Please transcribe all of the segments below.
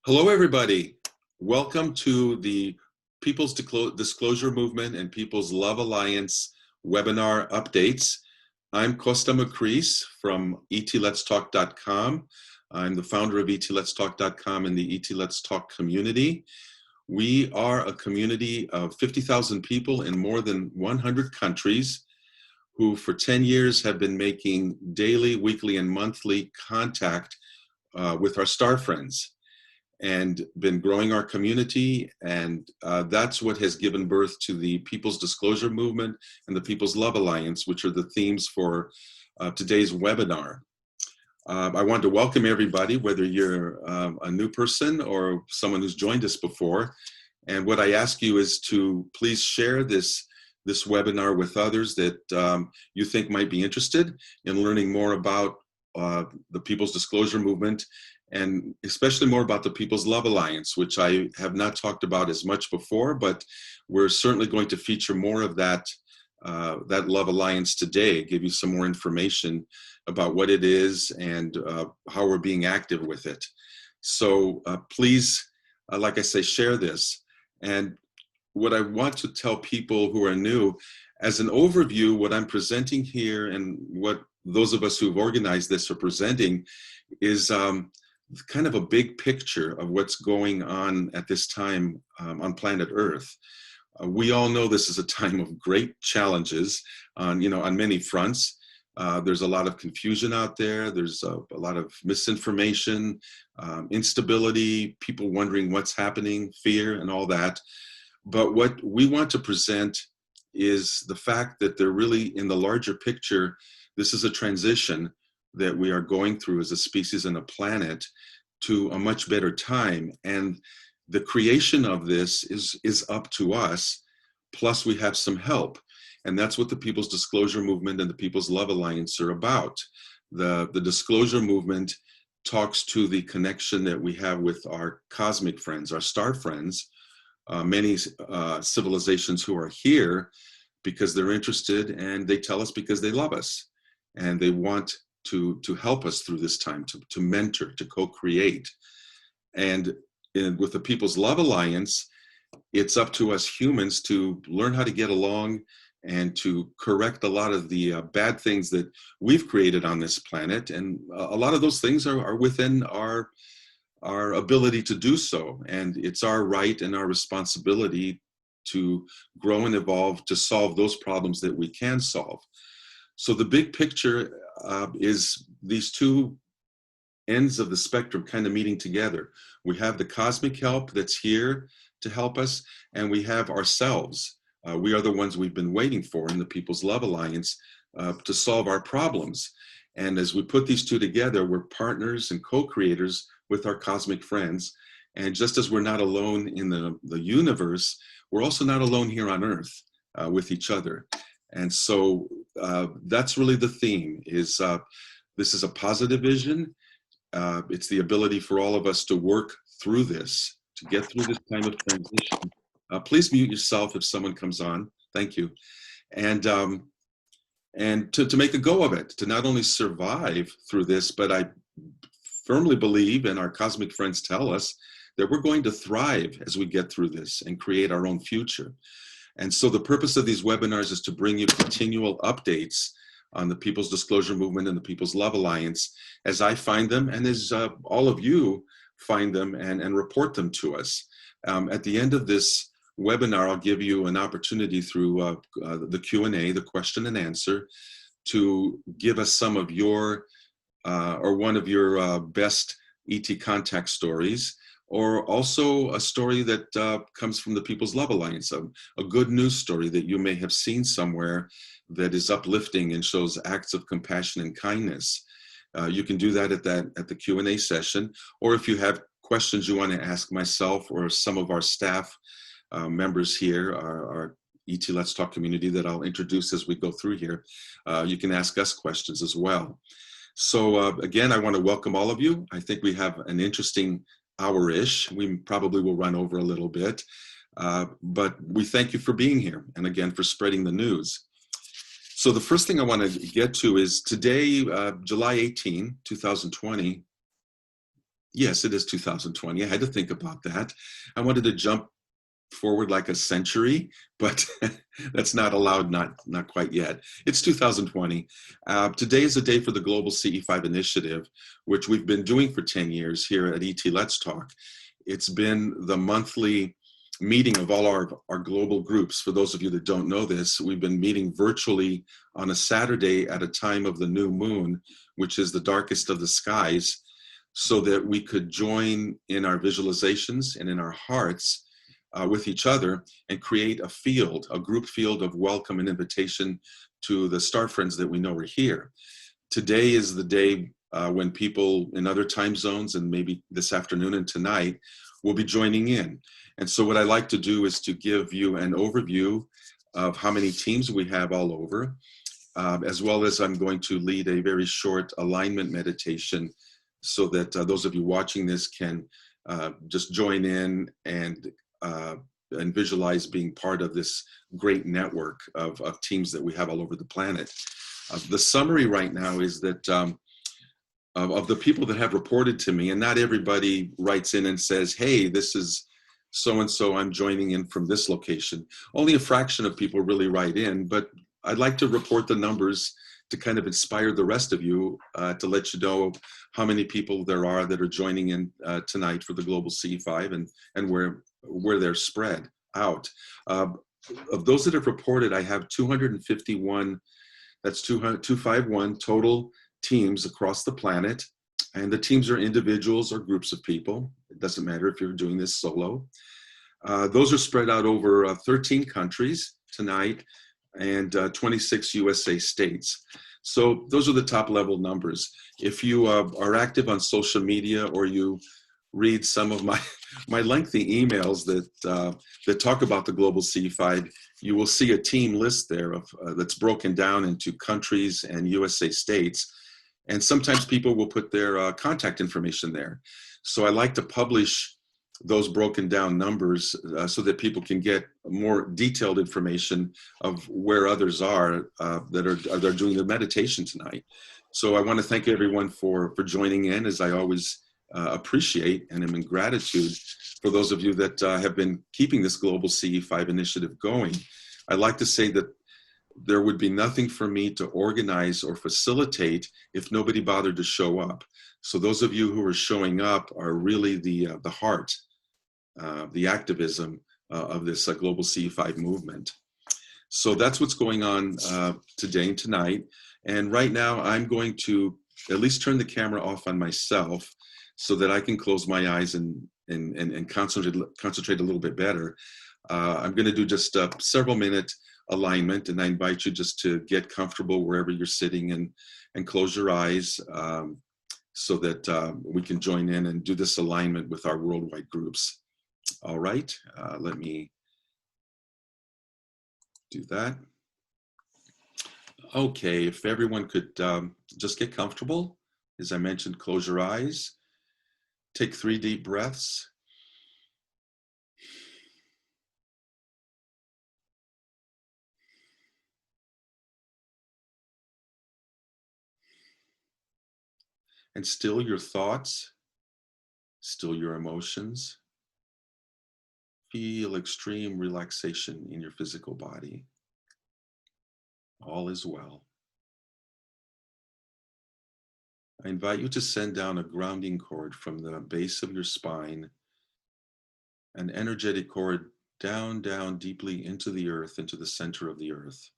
Hello, everybody. Welcome to the People's Disclosure Movement and People's Love Alliance webinar updates. I'm Kosta from etletstalk.com. I'm the founder of etletstalk.com and the ET Let's Talk community. We are a community of 50,000 people in more than 100 countries who for 10 years have been making daily, weekly, and monthly contact with our star friends, and been growing our community, and that's what has given birth to the People's Disclosure Movement and the People's Love Alliance, which are the themes for today's webinar. I want to welcome everybody, whether you're a new person or someone who's joined us before. And what I ask you is to please share this webinar with others that you think might be interested in learning more about the People's Disclosure Movement, and especially more about the People's Love Alliance, which I have not talked about as much before, but we're certainly going to feature more of that Love Alliance today, give you some more information about what it is and how we're being active with it. So please, like I say, share this. And what I want to tell people who are new, as an overview, what I'm presenting here and what those of us who've organized this are presenting is kind of a big picture of what's going on at this time on planet Earth. We all know this is a time of great challenges on many fronts. There's a lot of confusion out there. There's a lot of misinformation, instability, people wondering what's happening, fear, and all that. But what we want to present is the fact that they're really, in the larger picture, this is a transition that we are going through as a species and a planet to a much better time. And the creation of this is up to us, plus we have some help. And that's what the People's Disclosure Movement and the People's Love Alliance are about. The Disclosure Movement talks to the connection that we have with our cosmic friends, our star friends, many civilizations who are here because they're interested, and they tell us because they love us. And they want to help us through this time, to mentor, to co-create. And with the People's Love Alliance, it's up to us humans to learn how to get along and to correct a lot of the bad things that we've created on this planet. And a lot of those things are within our ability to do so. And it's our right and our responsibility to grow and evolve to solve those problems that we can solve. So the big picture is these two ends of the spectrum kind of meeting together. We have the cosmic help that's here to help us, and we have ourselves. We are the ones we've been waiting for in the People's Love Alliance to solve our problems. And as we put these two together, we're partners and co-creators with our cosmic friends. And just as we're not alone in the universe, we're also not alone here on Earth with each other. And so that's really the theme, is this is a positive vision. It's the ability for all of us to work through this, to get through this time of transition. Please mute yourself if someone comes on. Thank you. And to make a go of it, to not only survive through this, but I firmly believe, and our cosmic friends tell us, that we're going to thrive as we get through this and create our own future. And so the purpose of these webinars is to bring you continual updates on the People's Disclosure Movement and the People's Love Alliance as I find them, and as all of you find them and report them to us. At the end of this webinar, I'll give you an opportunity through the Q&A, the question and answer, to give us some of your, or one of your best ET contact stories, or also a story that comes from the People's Love Alliance, a good news story that you may have seen somewhere that is uplifting and shows acts of compassion and kindness. You can do that at the Q&A session, or if you have questions you want to ask myself or some of our staff members here, our ET Let's Talk community that I'll introduce as we go through here, you can ask us questions as well. So again, I want to welcome all of you. I think we have an interesting hour-ish. We probably will run over a little bit, but we thank you for being here, and again, for spreading the news. So the first thing I want to get to is today, July 18, 2020, Yes, it is 2020. I had to think about that. I wanted to jump forward like a century, but that's not allowed, not quite yet. It's 2020. Today is the day for the Global CE5 Initiative, which we've been doing for 10 years here at ET Let's Talk. It's been the monthly meeting of all our global groups. For those of you that don't know this, we've been meeting virtually on a Saturday at a time of the new moon, which is the darkest of the skies, so that we could join in our visualizations and in our hearts with each other and create a field, a group field of welcome and invitation to the star friends that we know are here. Today is the day when people in other time zones, and maybe this afternoon and tonight, will be joining in. And so what I like to do is to give you an overview of how many teams we have all over, as well as I'm going to lead a very short alignment meditation so that those of you watching this can just join in and visualize being part of this great network of teams that we have all over the planet. The summary right now is that of the people that have reported to me, and not everybody writes in and says, hey, this is so-and-so, I'm joining in from this location. Only a fraction of people really write in, but I'd like to report the numbers to kind of inspire the rest of you to let you know how many people there are that are joining in tonight for the Global CE5 and where they're spread out. Of those that have reported, I have 251, that's 251 total teams across the planet. And the teams are individuals or groups of people. It doesn't matter if you're doing this solo. Those are spread out over 13 countries tonight and 26 USA states. So those are the top level numbers. If you are active on social media or you read some of my lengthy emails that talk about the Global CE5, you will see a team list there of that's broken down into countries and USA states. And sometimes people will put their contact information there. So I like to publish those broken down numbers so that people can get more detailed information of where others are that are doing the meditation tonight. So I want to thank everyone for joining in, as I always appreciate and am in gratitude for those of you that have been keeping this Global CE5 initiative going. I'd like to say that there would be nothing for me to organize or facilitate if nobody bothered to show up. So those of you who are showing up are really the heart, the activism of this Global CE5 movement. So that's what's going on today and tonight. And right now I'm going to at least turn the camera off on myself so that I can close my eyes and concentrate a little bit better. I'm going to do just a several minute alignment, and I invite you just to get comfortable wherever you're sitting and close your eyes so that we can join in and do this alignment with our worldwide groups. All right, let me do that. Okay, if everyone could just get comfortable. As I mentioned, close your eyes. Take 3 deep breaths. And still your thoughts, still your emotions. Feel extreme relaxation in your physical body. All is well. I invite you to send down a grounding cord from the base of your spine, an energetic cord down deeply into the earth, into the center of the earth.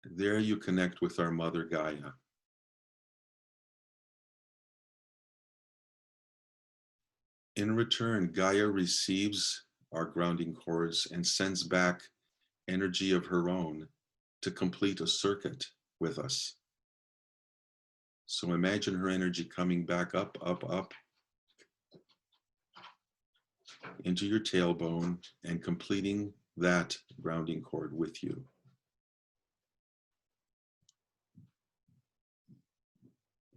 There you connect with our Mother Gaia. In return, Gaia receives our grounding cords and sends back energy of her own to complete a circuit with us. So imagine her energy coming back up into your tailbone and completing that grounding cord with you.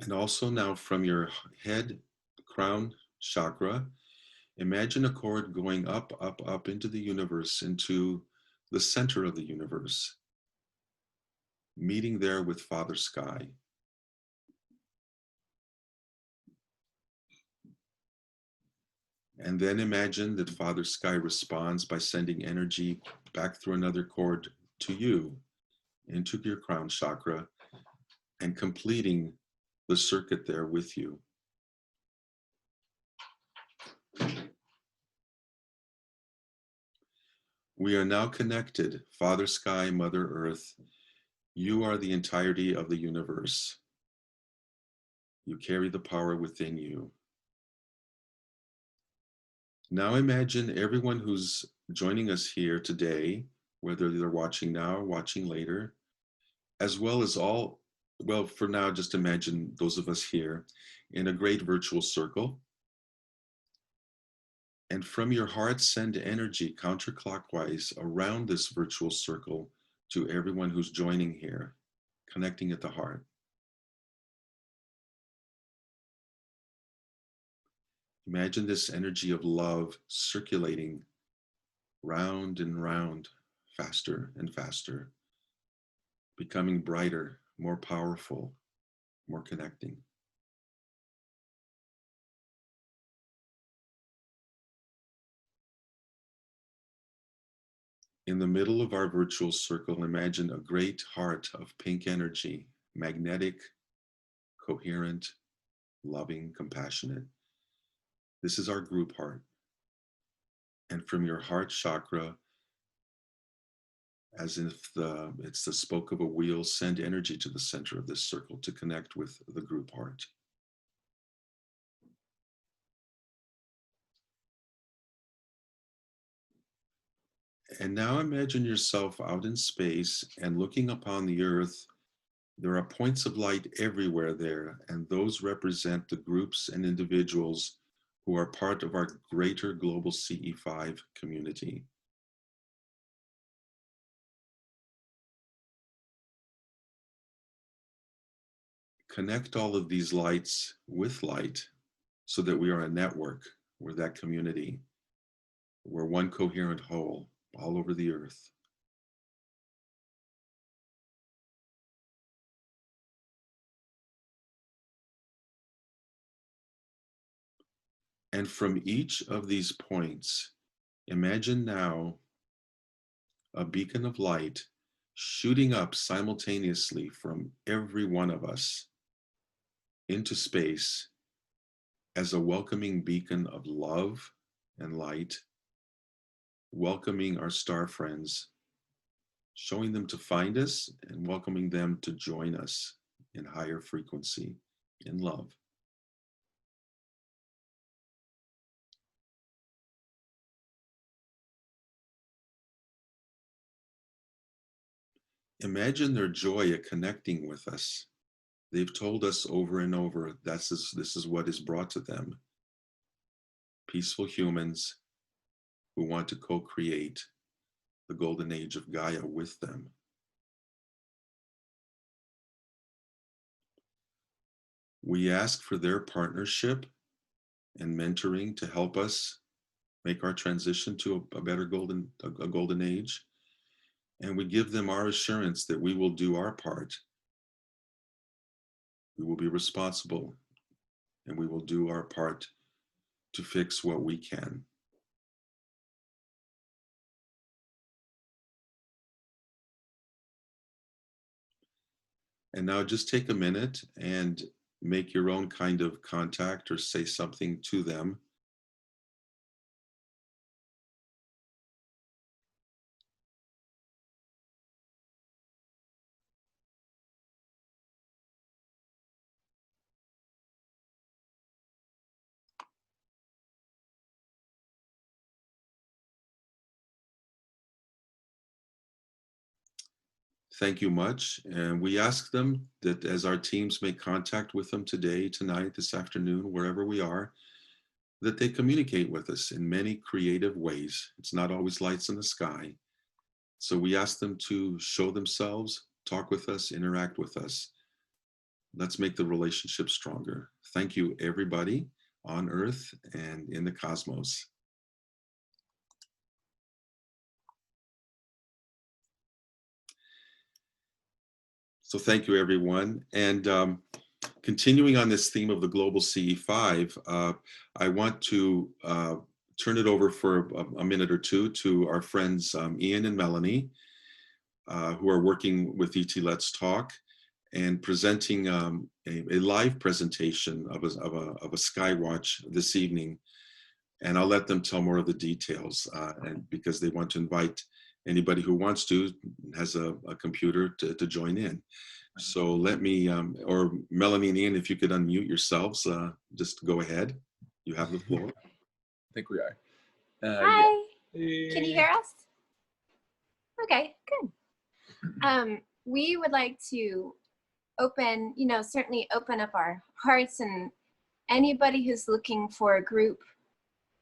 And also now from your head, crown chakra, imagine a cord going up into the universe, into the center of the universe, meeting there with Father Sky. And then imagine that Father Sky responds by sending energy back through another cord to you, into your crown chakra, and completing the circuit there with you. We are now connected, Father Sky, Mother Earth. You are the entirety of the universe. You carry the power within you. Now imagine everyone who's joining us here today, whether they're watching now or watching later, as well as all, well, for now, just imagine those of us here in a great virtual circle. And from your heart, send energy counterclockwise around this virtual circle to everyone who's joining here, connecting at the heart. Imagine this energy of love circulating round and round, faster and faster, becoming brighter, more powerful, more connecting. In the middle of our virtual circle, imagine a great heart of pink energy, magnetic, coherent, loving, compassionate. This is our group heart. And from your heart chakra, as if it's the spoke of a wheel, send energy to the center of this circle to connect with the group heart. And now imagine yourself out in space and looking upon the earth. There are points of light everywhere there, and those represent the groups and individuals who are part of our greater global CE5 community. Connect all of these lights with light so that we are a network. We're that community. We're one coherent whole all over the earth. And from each of these points, imagine now a beacon of light shooting up simultaneously from every one of us into space as a welcoming beacon of love and light, welcoming our star friends, showing them to find us and welcoming them to join us in higher frequency, in love. Imagine their joy at connecting with us. They've told us over and over this is what is brought to them. Peaceful humans who want to co-create the golden age of Gaia with them. We ask for their partnership and mentoring to help us make our transition to a better golden age. And we give them our assurance that we will do our part. We will be responsible and we will do our part to fix what we can. And now just take a minute and make your own kind of contact or say something to them. Thank you much. And we ask them that as our teams make contact with them today, tonight, this afternoon, wherever we are, that they communicate with us in many creative ways. It's not always lights in the sky. So we ask them to show themselves, talk with us, interact with us. Let's make the relationship stronger. Thank you, everybody on Earth and in the cosmos. So thank you, everyone. And continuing on this theme of the global CE5, I want to turn it over for a minute or two to our friends Ian and Melanie, who are working with ET Let's Talk and presenting a live presentation of a Skywatch this evening. And I'll let them tell more of the details, and because they want to invite anybody who wants to, has a computer to join in. So let me, or Melanie and Ian, if you could unmute yourselves, just go ahead. You have the floor. I think we are. Hi. Yeah. Can you hear us? Okay, good. We would like to open, certainly open up our hearts, and anybody who's looking for a group,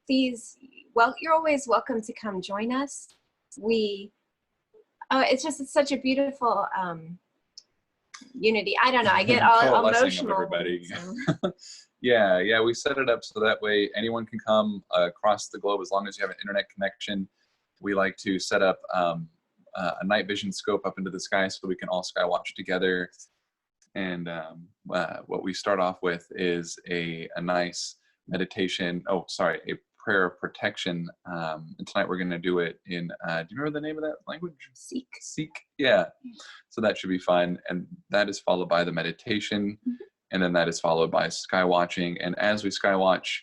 please, well, you're always welcome to come join us. It's such a beautiful unity. I don't know, I get all emotional. Everybody. So. Yeah, we set it up so that way anyone can come across the globe as long as you have an internet connection. We like to set up a night vision scope up into the sky so we can all skywatch together. And what we start off with is a nice meditation. Oh, sorry, a prayer of protection. And tonight we're going to do it in, do you remember the name of that language? Sikh. Sikh, yeah. So that should be fun. And that is followed by the meditation. Mm-hmm. And then that is followed by skywatching. And as we skywatch,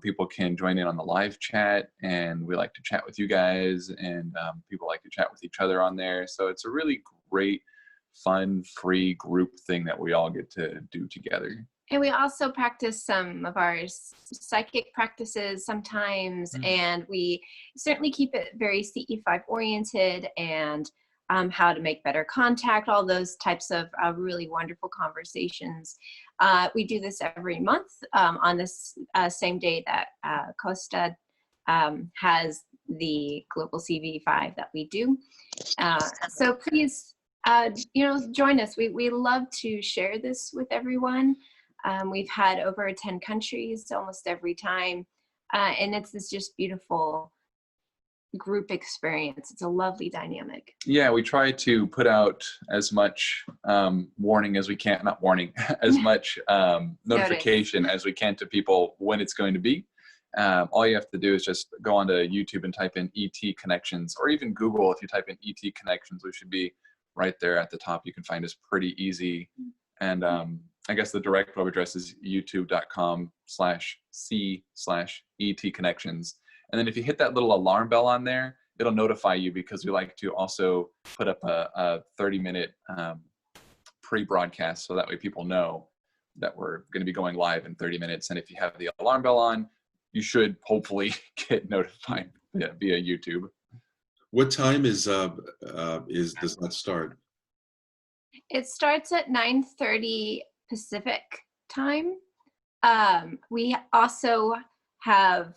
people can join in on the live chat, and we like to chat with you guys, and people like to chat with each other on there. So it's a really great, fun, free group thing that we all get to do together. And we also practice some of our psychic practices sometimes, and we certainly keep it very CE5 oriented, and how to make better contact, all those types of really wonderful conversations. We do this every month on this same day that Kosta has the Global CV5 that we do. So please, join us. We love to share this with everyone. We've had over 10 countries almost every time, and it's this just beautiful group experience. It's a lovely dynamic. Yeah, we try to put out as much warning as we can, not warning, as much notification as we can to people when it's going to be. All you have to do is just go onto YouTube and type in ET Connections, or even Google. If you type in ET Connections, we should be right there at the top. You can find us pretty easy. And I guess the direct web address is youtube.com/c/ET Connections. And then if you hit that little alarm bell on there, it'll notify you, because we like to also put up a 30-minute pre-broadcast, so that way people know that we're going to be going live in 30 minutes. And if you have the alarm bell on, you should hopefully get notified via YouTube. What time does that start? It starts at 9:30 Pacific time. We also have,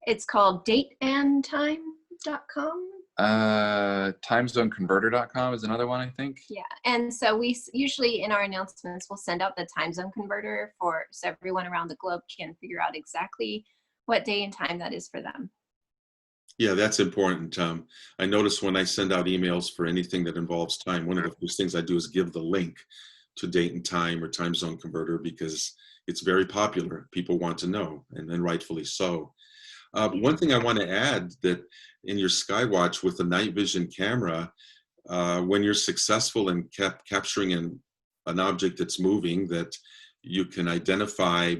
it's called dateandtime.com. Timezoneconverter.com is another one, I think. Yeah, and so we usually in our announcements we'll send out the time zone converter so everyone around the globe can figure out exactly what day and time that is for them. Yeah, that's important. I notice when I send out emails for anything that involves time, one of the first things I do is give the link to date and time or time zone converter, because it's very popular. People want to know, and rightfully so. One thing I want to add, that in your Skywatch with the night vision camera, when you're successful in capturing an object that's moving, that you can identify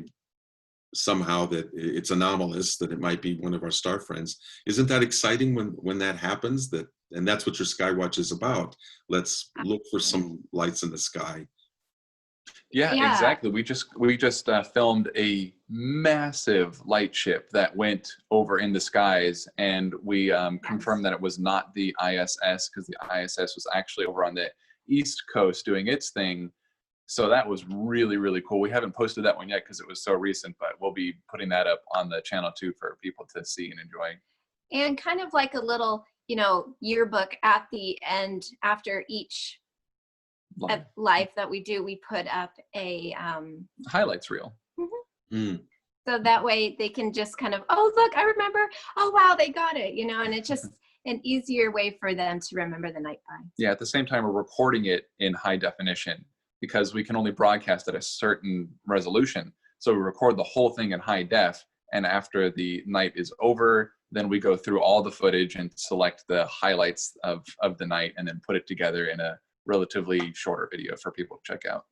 somehow that it's anomalous, that it might be one of our star friends. Isn't that exciting when that happens? And that's what your Skywatch is about. Let's look for some lights in the sky. Yeah, exactly. We just filmed a massive light ship that went over in the skies, and we confirmed that it was not the ISS, because the ISS was actually over on the East Coast doing its thing. So that was really, really cool. We haven't posted that one yet because it was so recent, but we'll be putting that up on the channel too for people to see and enjoy. And kind of like a little, yearbook at the end after each live that we do, we put up a highlights reel. So that way they can just kind of, oh, look, I remember. Oh, wow, they got it, and it's just an easier way for them to remember the night by. Yeah, at the same time, we're recording it in high definition, because we can only broadcast at a certain resolution. So we record the whole thing in high def, And after the night is over, then we go through all the footage and select the highlights of the night and then put it together in a relatively shorter video for people to check out.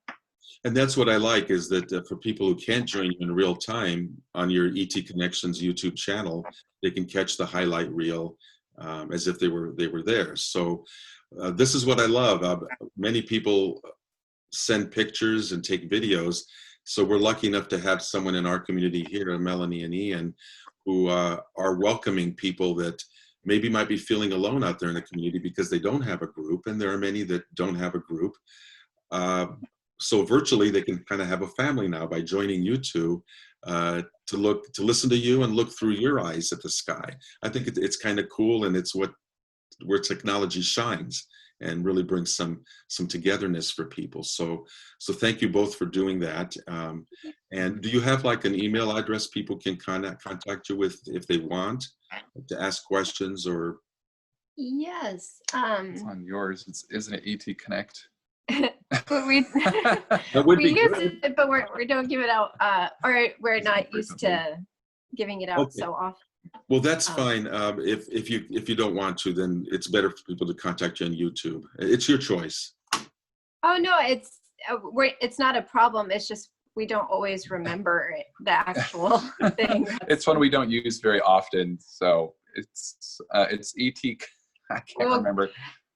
And that's what I like, is that for people who can't join you in real time on your ET Connections YouTube channel, they can catch the highlight reel as if they were there. So this is what I love. Many people send pictures and take videos. So we're lucky enough to have someone in our community here, Melanie and Ian, who are welcoming people that maybe might be feeling alone out there in the community because they don't have a group, and there are many that don't have a group. So virtually they can kind of have a family now by joining you two to listen to you and look through your eyes at the sky. I think it's kind of cool, and it's where technology shines and really brings some togetherness for people. So thank you both for doing that. And do you have like an email address people can contact you with if they want to ask questions or? Yes. It's on yours. Isn't it ET Connect? But we That would be use good. it, but we don't give it out, or we're not used to giving it out Okay. so often. Well, that's fine. If you don't want to, then it's better for people to contact you on YouTube. It's your choice. Oh no, it's not a problem. It's just we don't always remember the actual thing. It's one we don't use very often, so it's ET. I can't remember.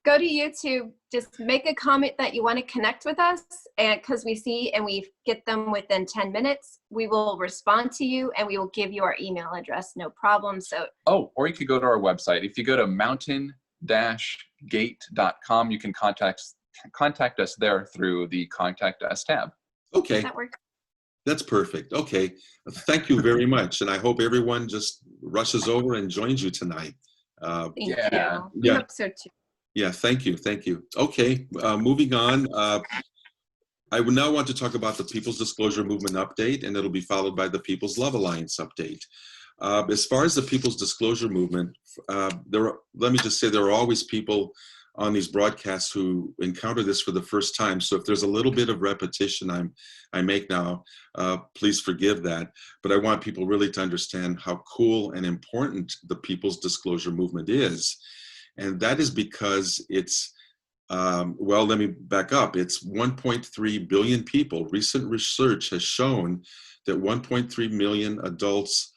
Go to YouTube, just make a comment that you want to connect with us, and because we see and we get them within 10 minutes, we will respond to you and we will give you our email address, no problem. So or you could go to our website. If you go to mountain-gate.com, you can contact us there through the Contact Us tab. Okay. Does that work? That's perfect. Okay. Thank you very much. And I hope everyone just rushes over and joins you tonight. Thank you. Yeah. We hope so too. Yeah, thank you. Thank you. Okay, moving on. I would now want to talk about the People's Disclosure Movement update, and it'll be followed by the People's Love Alliance update. As far as the People's Disclosure Movement, let me just say there are always people on these broadcasts who encounter this for the first time. So if there's a little bit of repetition I make now, please forgive that. But I want people really to understand how cool and important the People's Disclosure Movement is. And that is because it's, well, let me back up. It's 1.3 billion people. Recent research has shown that 1.3 million adults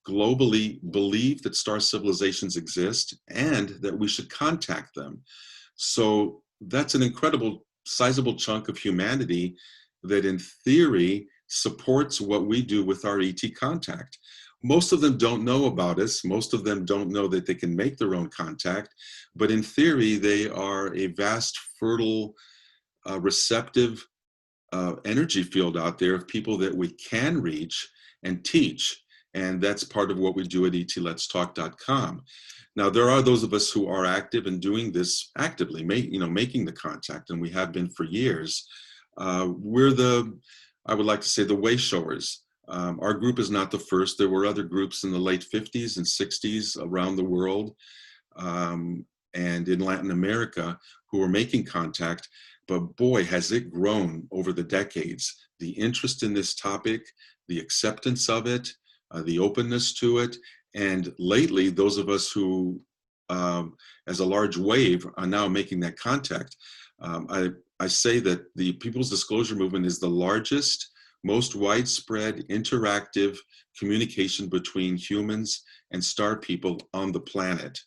globally believe that star civilizations exist and that we should contact them. So that's an incredible, sizable chunk of humanity that in theory supports what we do with our ET contact. Most of them don't know about us. Most of them don't know that they can make their own contact. But in theory, they are a vast, fertile, receptive energy field out there of people that we can reach and teach. And that's part of what we do at etletstalk.com. Now, there are those of us who are active in doing this actively, making the contact, and we have been for years. We're I would like to say, the way showers. Our group is not the first. There were other groups in the late 50s and 60s around the world and in Latin America who were making contact. But boy, has it grown over the decades. The interest in this topic, the acceptance of it, the openness to it. And lately, those of us who, as a large wave, are now making that contact. I say that the People's Disclosure Movement is the largest, most widespread interactive communication between humans and star people on the planet.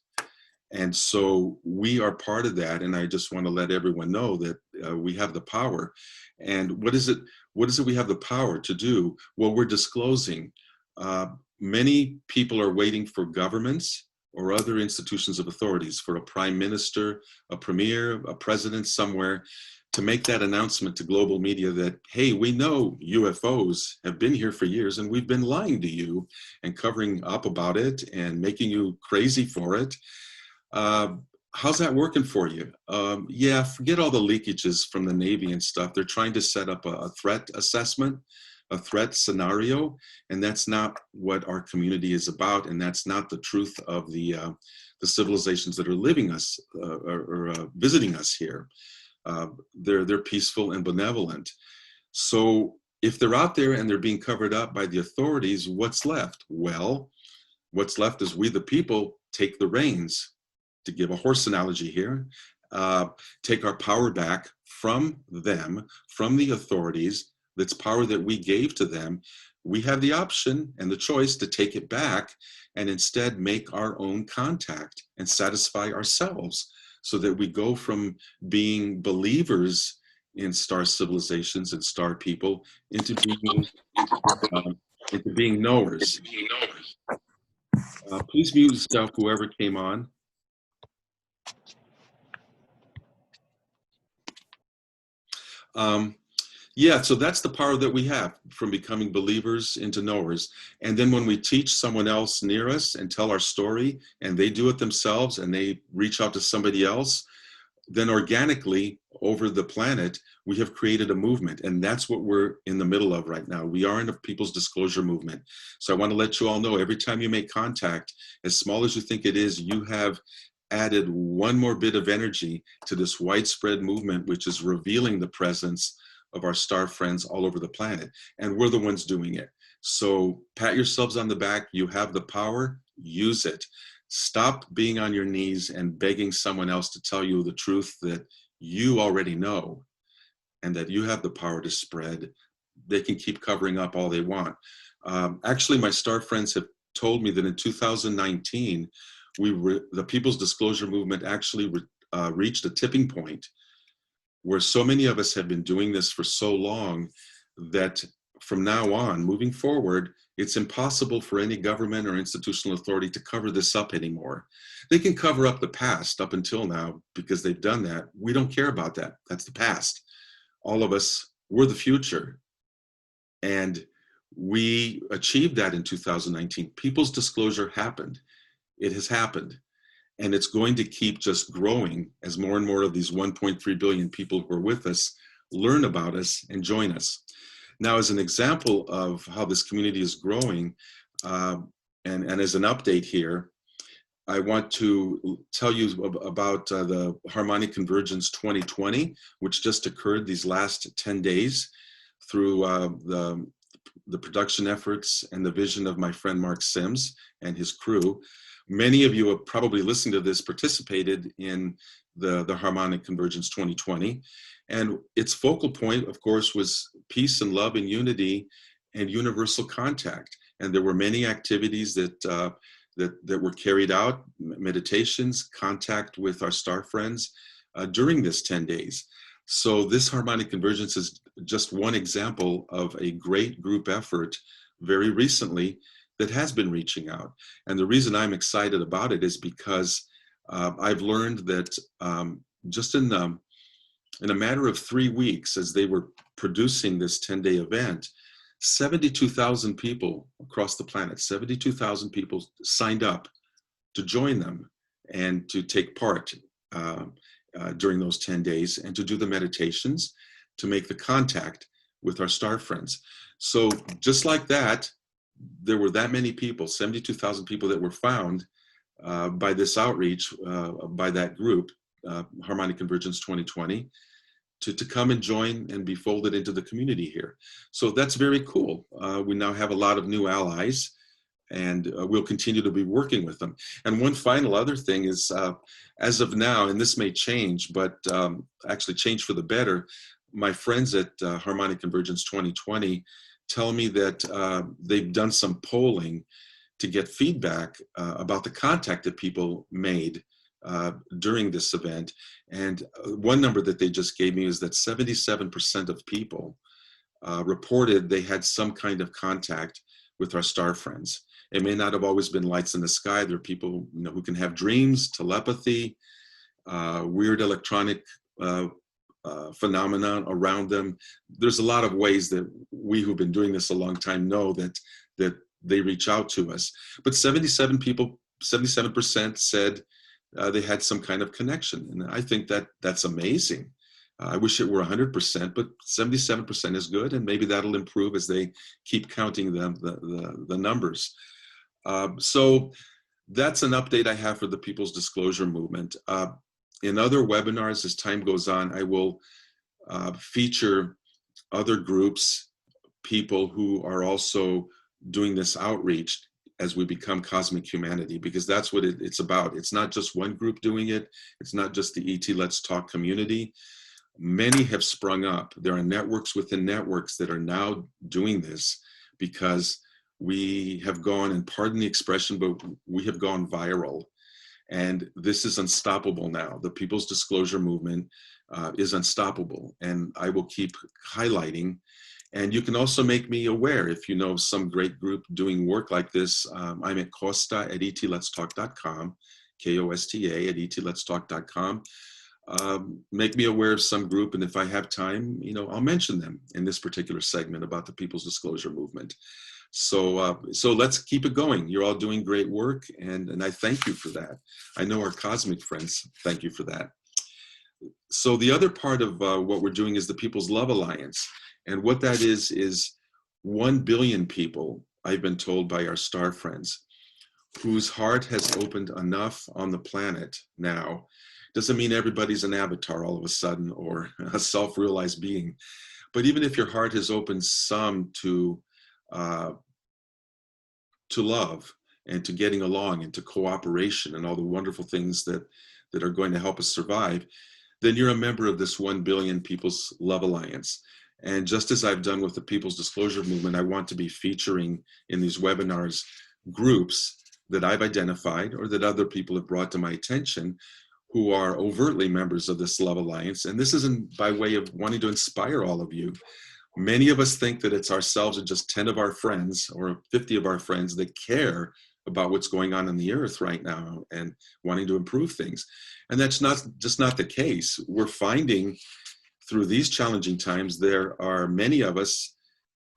And so we are part of that. And I just want to let everyone know that we have the power. And what is it we have the power to do? Well, we're disclosing. Many people are waiting for governments or other institutions of authorities, for a prime minister, a premier, a president somewhere, to make that announcement to global media that, hey, we know UFOs have been here for years and we've been lying to you and covering up about it and making you crazy for it. How's that working for you? Yeah, forget all the leakages from the Navy and stuff. They're trying to set up a threat assessment, a threat scenario, and that's not what our community is about, and that's not the truth of the civilizations that are living us or visiting us here. They're peaceful and benevolent. So if they're out there and they're being covered up by the authorities, what's left? Well, what's left is we, the people, take the reins, to give a horse analogy here, take our power back from them, from the authorities. That's power that we gave to them. We have the option and the choice to take it back and instead make our own contact and satisfy ourselves, so that we go from being believers in star civilizations and star people into being knowers. Please mute yourself, whoever came on. Yeah, so that's the power that we have, from becoming believers into knowers. And then when we teach someone else near us and tell our story, and they do it themselves and they reach out to somebody else, then organically over the planet, we have created a movement. And that's what we're in the middle of right now. We are in a people's disclosure movement. So I want to let you all know, every time you make contact, as small as you think it is, you have added one more bit of energy to this widespread movement, which is revealing the presence of our star friends all over the planet. And we're the ones doing it. So pat yourselves on the back. You have the power, use it. Stop being on your knees and begging someone else to tell you the truth that you already know, and that you have the power to spread. They can keep covering up all they want. Actually, my star friends have told me that in 2019, the People's Disclosure Movement actually reached a tipping point, where so many of us have been doing this for so long that from now on, moving forward, it's impossible for any government or institutional authority to cover this up anymore. They can cover up the past up until now because they've done that. We don't care about that. That's the past. All of us, we're the future. And we achieved that in 2019. People's disclosure happened. It has happened. And it's going to keep just growing as more and more of these 1.3 billion people who are with us learn about us and join us. Now, as an example of how this community is growing, and as an update here, I want to tell you about the Harmonic Convergence 2020, which just occurred these last 10 days through the production efforts and the vision of my friend Mark Sims and his crew. Many of you have probably listened to this, participated in the Harmonic Convergence 2020. And its focal point, of course, was peace and love and unity and universal contact. And there were many activities that were carried out, meditations, contact with our star friends during this 10 days. So this Harmonic Convergence is just one example of a great group effort very recently that has been reaching out. And the reason I'm excited about it is because I've learned that just in a matter of 3 weeks, as they were producing this 10-day event, 72,000 people across the planet, 72,000 people signed up to join them and to take part during those 10 days and to do the meditations, to make the contact with our star friends. So just like that, there were that many people, 72,000 people that were found by this outreach, by that group, Harmonic Convergence 2020, to come and join and be folded into the community here. So that's very cool. We now have a lot of new allies, and we'll continue to be working with them. And one final other thing is, as of now, and this may change, but actually change for the better, my friends at Harmonic Convergence 2020 tell me that they've done some polling to get feedback about the contact that people made during this event. And one number that they just gave me is that 77% of people reported they had some kind of contact with our star friends. It may not have always been lights in the sky. There are people, you know, who can have dreams, telepathy, weird electronic phenomenon around them. There's a lot of ways that we who've been doing this a long time know that they reach out to us. But 77% said they had some kind of connection. And I think that that's amazing. I wish it were 100%, but 77% is good, and maybe that'll improve as they keep counting the numbers. So that's an update I have for the People's Disclosure Movement. In other webinars, as time goes on, I will feature other groups, people who are also doing this outreach as we become cosmic humanity, because that's what it's about. It's not just one group doing it. It's not just the ET Let's Talk community. Many have sprung up. There are networks within networks that are now doing this because we have gone, and pardon the expression, but we have gone viral. And this is unstoppable now. The People's Disclosure Movement is unstoppable. And I will keep highlighting. And you can also make me aware if you know some great group doing work like this. I'm at Kosta at etletstalk.com, Kosta at etletstalk.com. Make me aware of some group, and if I have time, I'll mention them in this particular segment about the People's Disclosure Movement. So let's keep it going. You're all doing great work, and I thank you for that. I know our cosmic friends thank you for that. So the other part of what we're doing is the People's Love Alliance. And what that is 1 billion people, I've been told by our star friends, whose heart has opened enough on the planet now. Doesn't mean everybody's an avatar all of a sudden or a self-realized being. But even if your heart has opened some to love and to getting along and to cooperation and all the wonderful things that are going to help us survive, then you're a member of this 1 billion People's Love Alliance. And just as I've done with the People's Disclosure Movement, I want to be featuring in these webinars groups that I've identified or that other people have brought to my attention who are overtly members of this Love Alliance. And this isn't by way of wanting to inspire all of you. Many of us think that it's ourselves and just 10 of our friends or 50 of our friends that care about what's going on the earth right now and wanting to improve things. And that's just not the case. We're finding through these challenging times, there are many of us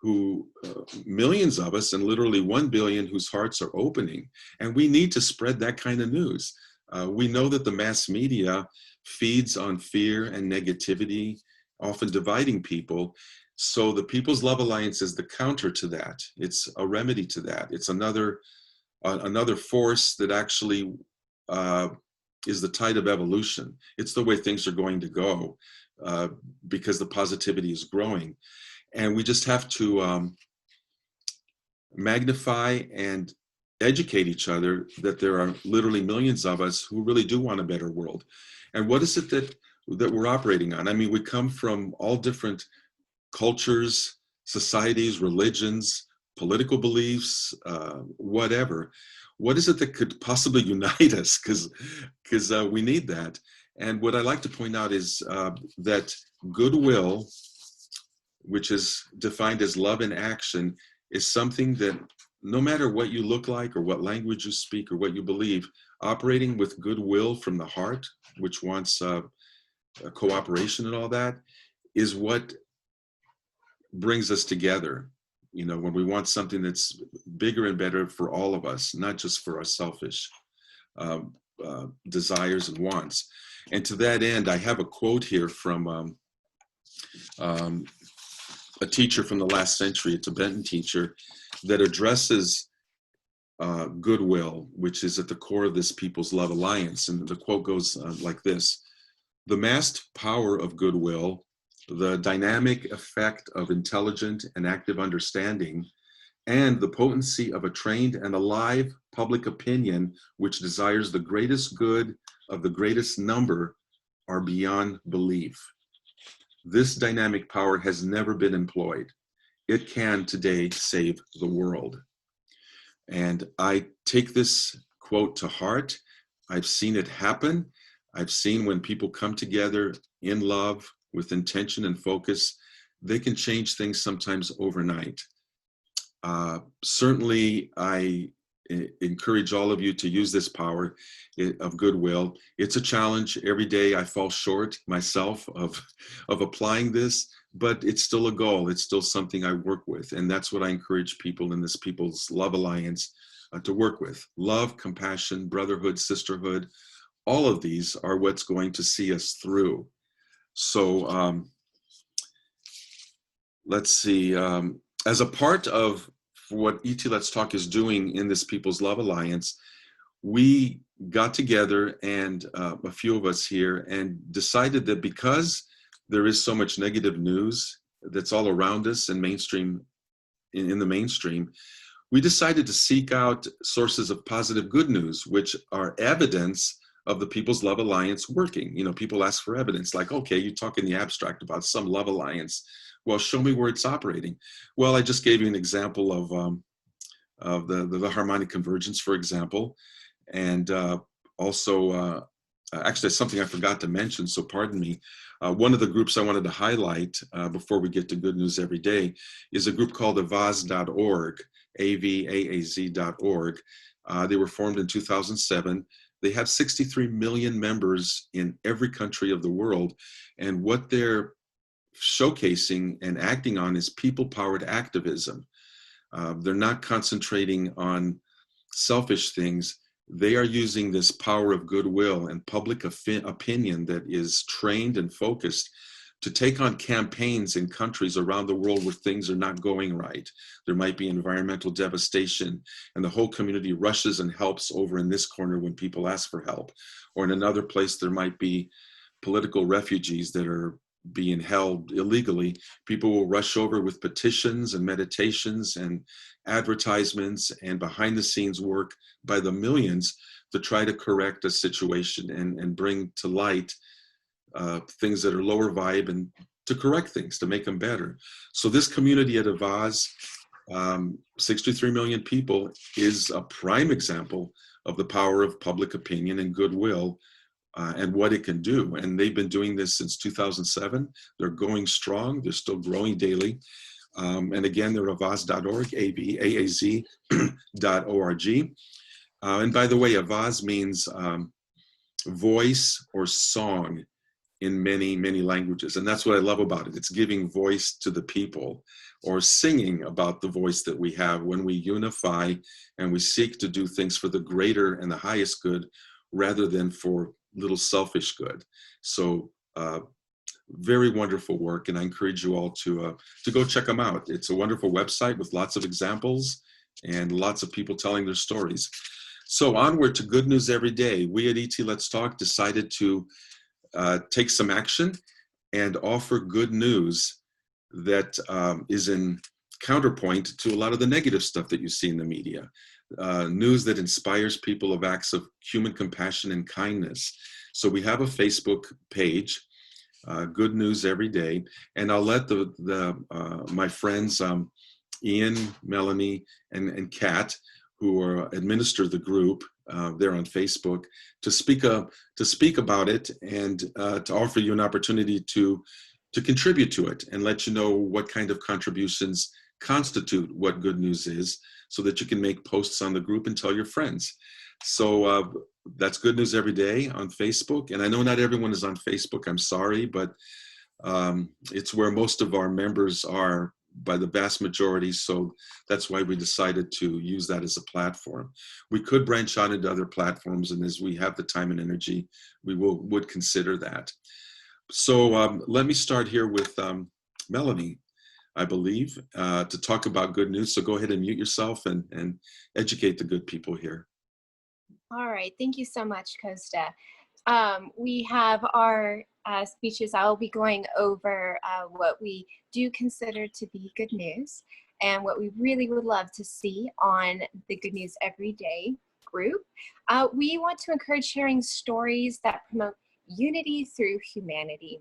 who, millions of us, and literally 1 billion whose hearts are opening. And we need to spread that kind of news. We know that the mass media feeds on fear and negativity, often dividing people. So the People's Love Alliance is the counter to that. It's a remedy to that. It's another force that actually is the tide of evolution. It's the way things are going to go. Because the positivity is growing. And we just have to magnify and educate each other that there are literally millions of us who really do want a better world. And what is it that we're operating on? I mean, we come from all different cultures, societies, religions, political beliefs, whatever. What is it that could possibly unite us? Because we need that. And what I like to point out is that goodwill, which is defined as love in action, is something that no matter what you look like or what language you speak or what you believe, operating with goodwill from the heart, which wants cooperation and all that, is what brings us together. When we want something that's bigger and better for all of us, not just for our selfish desires and wants. And to that end, I have a quote here from a teacher from the last century, a Tibetan teacher, that addresses goodwill, which is at the core of this People's Love Alliance. And the quote goes like this: "The massed power of goodwill, the dynamic effect of intelligent and active understanding, and the potency of a trained and alive public opinion which desires the greatest good of the greatest number are beyond belief. This dynamic power has never been employed. It can today save the world." And I take this quote to heart. I've seen it happen. I've seen when people come together in love with intention and focus, they can change things sometimes overnight. Certainly, I encourage all of you to use this power of goodwill. It's a challenge. Every day I fall short myself of applying this, but it's still a goal. It's still something I work with. And that's what I encourage people in this People's Love Alliance to work with. Love, compassion, brotherhood, sisterhood, all of these are what's going to see us through. So let's see. As a part of what ET Let's Talk is doing in this People's Love Alliance, we got together, and a few of us here, and decided that because there is so much negative news that's all around us in mainstream in the mainstream, we decided to seek out sources of positive good news, which are evidence of the People's Love Alliance working. You know, people ask for evidence, like, okay, you talk in the abstract about some love alliance. Well, show me where it's operating. Well, I just gave you an example of the Harmonic Convergence, for example, and also, actually, something I forgot to mention, so pardon me. One of the groups I wanted to highlight before we get to Good News Every Day is a group called Avas.org, AVAAZ.org. They were formed in 2007. They have 63 million members in every country of the world. And what they're showcasing and acting on is people-powered activism. They're not concentrating on selfish things. They are using this power of goodwill and public opinion that is trained and focused to take on campaigns in countries around the world where things are not going right. There might be environmental devastation, and the whole community rushes and helps over in this corner when people ask for help. Or in another place, there might be political refugees that are being held illegally. People will rush over with petitions and meditations and advertisements and behind the scenes work by the millions to try to correct a situation and bring to light things that are lower vibe and to correct things, to make them better. So this community at Avas, 63 million people, is a prime example of the power of public opinion and goodwill and what it can do. And they've been doing this since 2007. They're going strong. They're still growing daily. And again, they're avaz.org, AVAAZ.org. And by the way, Avaz means voice or song in many, many languages. And that's what I love about it. It's giving voice to the people, or singing about the voice that we have when we unify and we seek to do things for the greater and the highest good rather than for little selfish good. So very wonderful work, and I encourage you all to go check them out. It's a wonderful website with lots of examples and lots of people telling their stories. So onward to Good News Every Day. We at ET Let's Talk decided to take some action and offer good news that is in counterpoint to a lot of the negative stuff that you see in the media. News that inspires people of acts of human compassion and kindness. So we have a Facebook page, Good News Every Day, and I'll let my friends Ian, Melanie, and Kat, who administer the group there on Facebook, to speak about it and to offer you an opportunity to contribute to it and let you know what kind of contributions constitute what good news is, so that you can make posts on the group and tell your friends. So that's Good News Every Day on Facebook. And I know not everyone is on Facebook, I'm sorry, but it's where most of our members are by the vast majority. So that's why we decided to use that as a platform. We could branch out into other platforms, and as we have the time and energy, we would consider that. So let me start here with Melanie, I believe, to talk about good news. So go ahead and mute yourself and educate the good people here. All right, thank you so much, Kosta. We have our speeches. I'll be going over what we do consider to be good news and what we really would love to see on the Good News Every Day group. We want to encourage sharing stories that promote unity through humanity.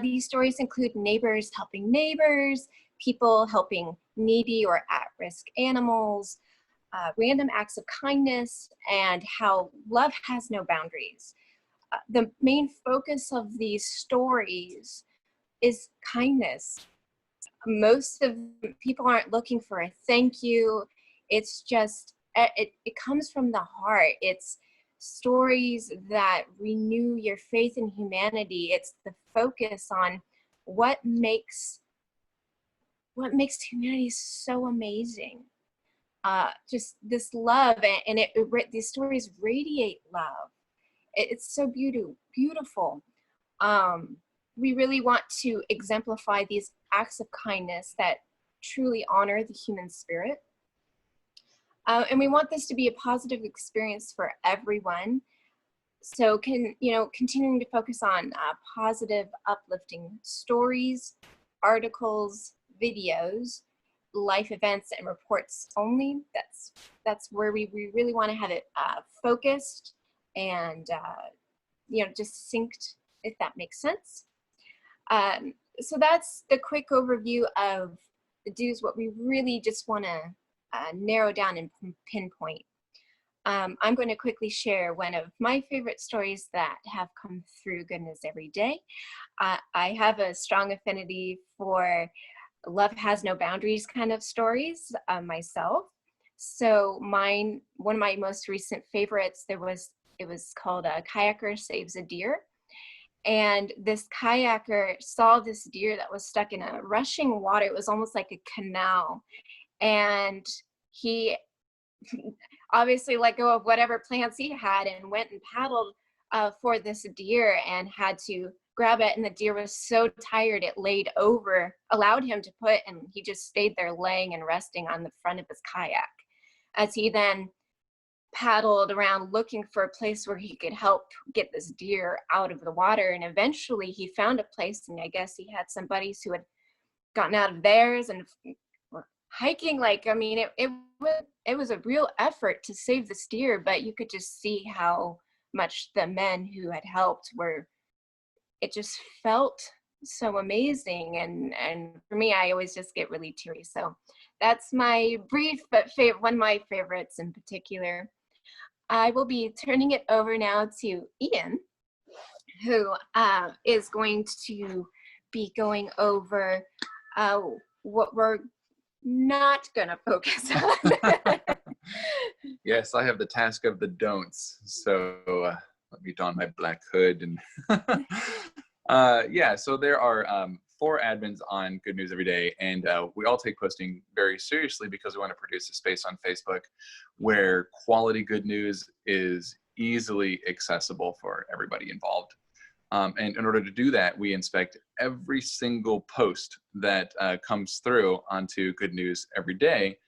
These stories include neighbors helping neighbors, people helping needy or at-risk animals, random acts of kindness, and how love has no boundaries. The main focus of these stories is kindness. Most of people aren't looking for a thank you. It's just, it comes from the heart. It's stories that renew your faith in humanity. It's the focus on what makes humanity so amazing. Just this love, and these stories radiate love. It's so beautiful. We really want to exemplify these acts of kindness that truly honor the human spirit. And we want this to be a positive experience for everyone. So continuing to focus on positive, uplifting stories, articles, videos, life events and reports only. That's where we really want to have it focused and just synced, if that makes sense. So that's the quick overview of the do's, what we really just want to narrow down and pinpoint. I'm going to quickly share one of my favorite stories that have come through Goodness Every Day. I have a strong affinity for love has no boundaries kind of stories myself. So one of my most recent favorites, it was called A Kayaker Saves a Deer. And this kayaker saw this deer that was stuck in a rushing water. It was almost like a canal. And he obviously let go of whatever plans he had and went and paddled for this deer and had to grab it. And the deer was so tired, it allowed him to and he just stayed there laying and resting on the front of his kayak as he then paddled around looking for a place where he could help get this deer out of the water. And eventually he found a place, and I guess he had some buddies who had gotten out of theirs and were hiking. It was a real effort to save this deer, but you could just see how much the men who had helped it just felt so amazing. And for me, I always just get really teary. So that's my brief but one of my favorites in particular. I will be turning it over now to Ian, who is going to be going over what we're not going to focus on. Yes, I have the task of the don'ts. So let me don my black hood. And yeah, so there are 4 admins on Good News Every Day, and we all take posting very seriously because we want to produce a space on Facebook where quality good news is easily accessible for everybody involved. And in order to do that, we inspect every single post that comes through onto Good News Every Day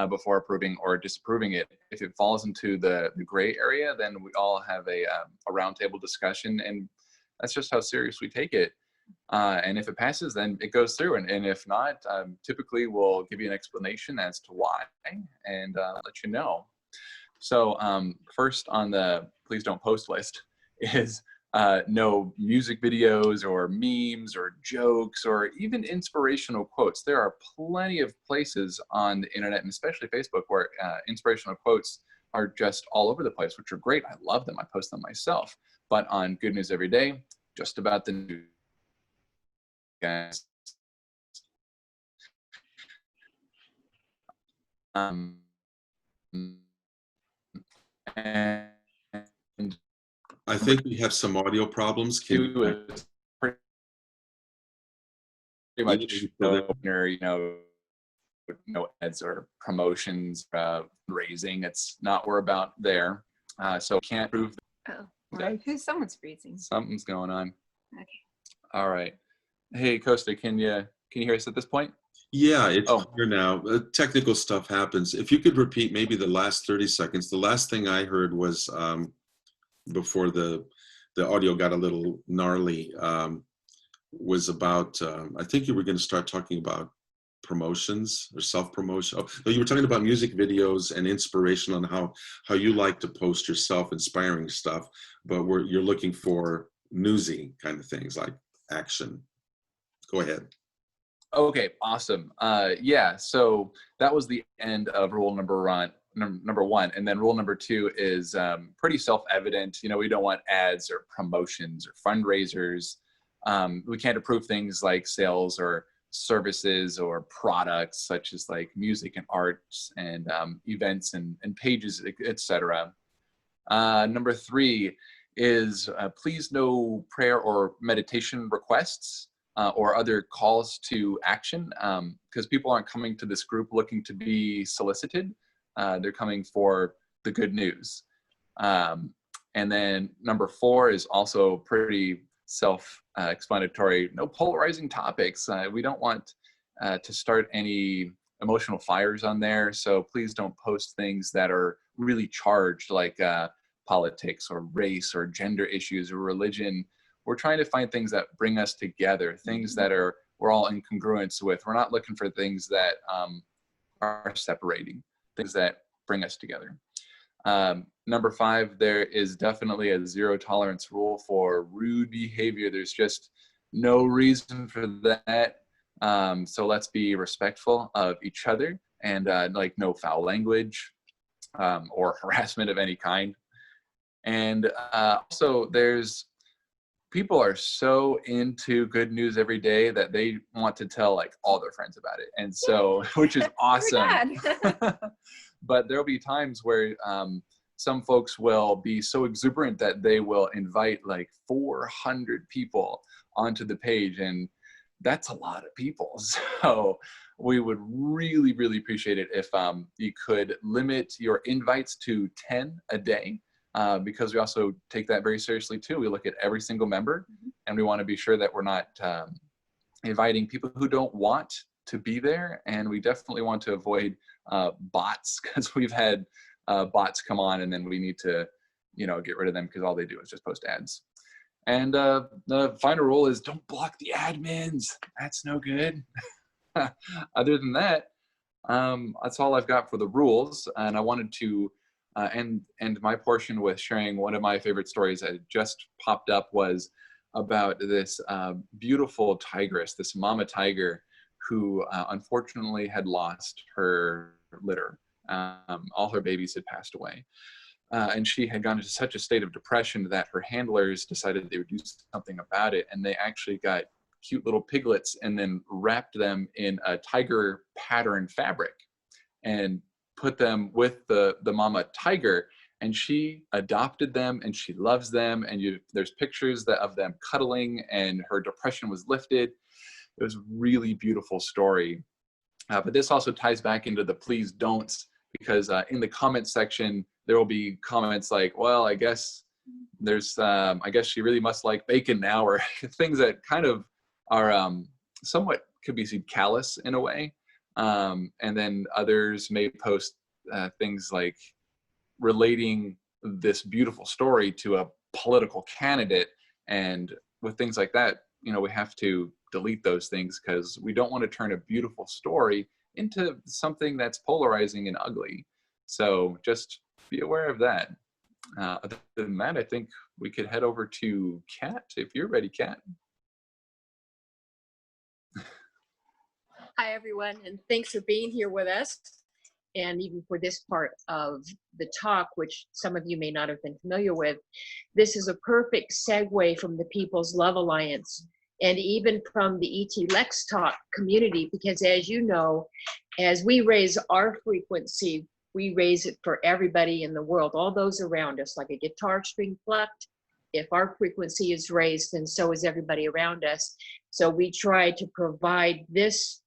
before approving or disapproving it. If it falls into the gray area, then we all have a roundtable discussion, and that's just how serious we take it. And if it passes, then it goes through. And if not, typically we'll give you an explanation as to why and let you know. So first on the please don't post list is no music videos or memes or jokes or even inspirational quotes. There are plenty of places on the internet, and especially Facebook, where inspirational quotes are just all over the place, which are great. I love them. I post them myself. But on Good News Every Day, just about the news, guys. And I think we have some audio problems. Can you pretty much no ads or promotions, raising. It's not we're about there. So can't prove. Oh, right. Someone's freezing. Something's going on. Okay. All right. Hey, Kosta, can you hear us at this point? Yeah, it's clear now. Technical stuff happens. If you could repeat maybe the last 30 seconds. The last thing I heard was before the audio got a little gnarly, was about, I think you were going to start talking about promotions or self-promotion. Oh, you were talking about music videos and inspiration on how you like to post yourself inspiring stuff, but you're looking for newsy kind of things like action. Go ahead. Okay, awesome. Yeah, so that was the end of rule number 1. And then rule number 2 is pretty self-evident. We don't want ads or promotions or fundraisers. We can't approve things like sales or services or products such as like music and arts and events and pages, etc. Number 3 is please no prayer or meditation requests or other calls to action, because people aren't coming to this group looking to be solicited. They're coming for the good news. And then number 4 is also pretty self-explanatory. No polarizing topics. We don't want to start any emotional fires on there. So please don't post things that are really charged, like politics or race or gender issues or religion. We're trying to find things that bring us together, things that we're all in congruence with. We're not looking for things that are separating, things that bring us together. Number 5, there is definitely a 0 tolerance rule for rude behavior. There's just no reason for that. So let's be respectful of each other, and like no foul language or harassment of any kind. And also people are so into good news every day that they want to tell like all their friends about it. And so, which is awesome. But there'll be times where some folks will be so exuberant that they will invite like 400 people onto the page, and that's a lot of people. So we would really, really appreciate it if you could limit your invites to 10 a day. Because we also take that very seriously too. We look at every single member, and we want to be sure that we're not inviting people who don't want to be there. And we definitely want to avoid bots, because we've had bots come on and then we need to, get rid of them because all they do is just post ads. And the final rule is don't block the admins. That's no good. Other than that, that's all I've got for the rules. And I wanted to end my portion with sharing one of my favorite stories that just popped up, was about this beautiful tigress, this mama tiger, who unfortunately had lost her litter. All her babies had passed away. And she had gone into such a state of depression that her handlers decided they would do something about it. And they actually got cute little piglets and then wrapped them in a tiger pattern fabric and put them with the mama tiger, and she adopted them and she loves them, and there's pictures of them cuddling, and her depression was lifted. It was a really beautiful story. But this also ties back into the please don'ts, because in the comment section there will be comments like, well, I guess I guess she really must like bacon now, or things that kind of are somewhat could be seen callous in a way. And then others may post things like relating this beautiful story to a political candidate. And with things like that, we have to delete those things, because we don't want to turn a beautiful story into something that's polarizing and ugly. So just be aware of that. Other than that, I think we could head over to Kat, if you're ready, Kat. Hi, everyone, and thanks for being here with us. And even for this part of the talk, which some of you may not have been familiar with, this is a perfect segue from the People's Love Alliance and even from the ET Lex Talk community, because as you know, as we raise our frequency, we raise it for everybody in the world, all those around us, like a guitar string plucked. If our frequency is raised, then so is everybody around us. So we try to provide this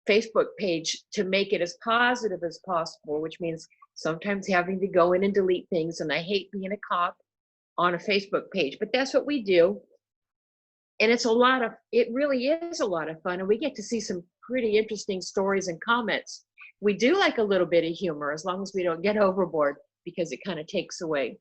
Facebook page to make it as positive as possible, which means sometimes having to go in and delete things. And I hate being a cop on a Facebook page, but that's what we do. And it really is a lot of fun. And we get to see some pretty interesting stories and comments. We do like a little bit of humor, as long as we don't get overboard, because it kind of takes away.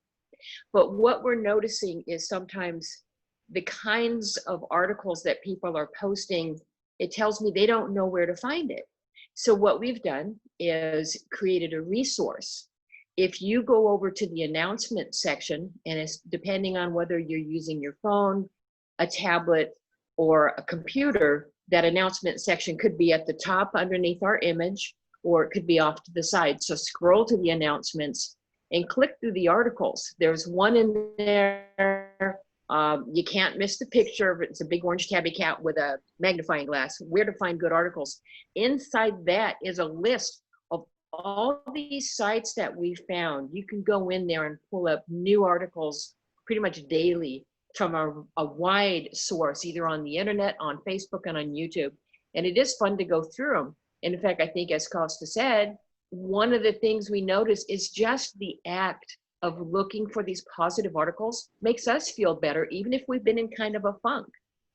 But what we're noticing is sometimes the kinds of articles that people are posting, it tells me they don't know where to find it. So what we've done is created a resource. If you go over to the announcement section, and it's depending on whether you're using your phone, a tablet, or a computer, that announcement section could be at the top underneath our image, or it could be off to the side. So scroll to the announcements and click through the articles. There's one in there. You can't miss the picture of it. It's a big orange tabby cat with a magnifying glass. Where to find good articles. Inside that is a list of all these sites that we found. You can go in there and pull up new articles pretty much daily from a wide source, either on the internet, on Facebook, and on YouTube. And it is fun to go through them. And in fact, I think as Kosta said, one of the things we notice is just the act of looking for these positive articles makes us feel better, even if we've been in kind of a funk.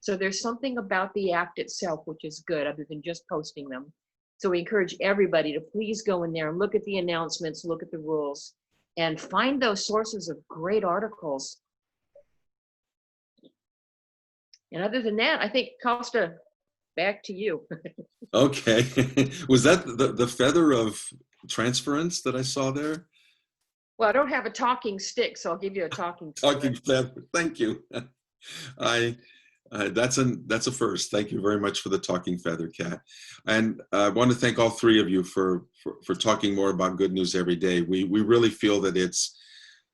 So there's something about the act itself which is good, other than just posting them. So we encourage everybody to please go in there and look at the announcements, look at the rules, and find those sources of great articles. And other than that, I think, Kosta, back to you. Okay. Was that the feather of transference that I saw there? Well, I don't have a talking stick, so I'll give you a talking Talking feather. feather. Thank you. I that's a first. Thank you very much for the talking feather, Kat. And I want to thank all three of you for talking more about good news every day. We really feel that it's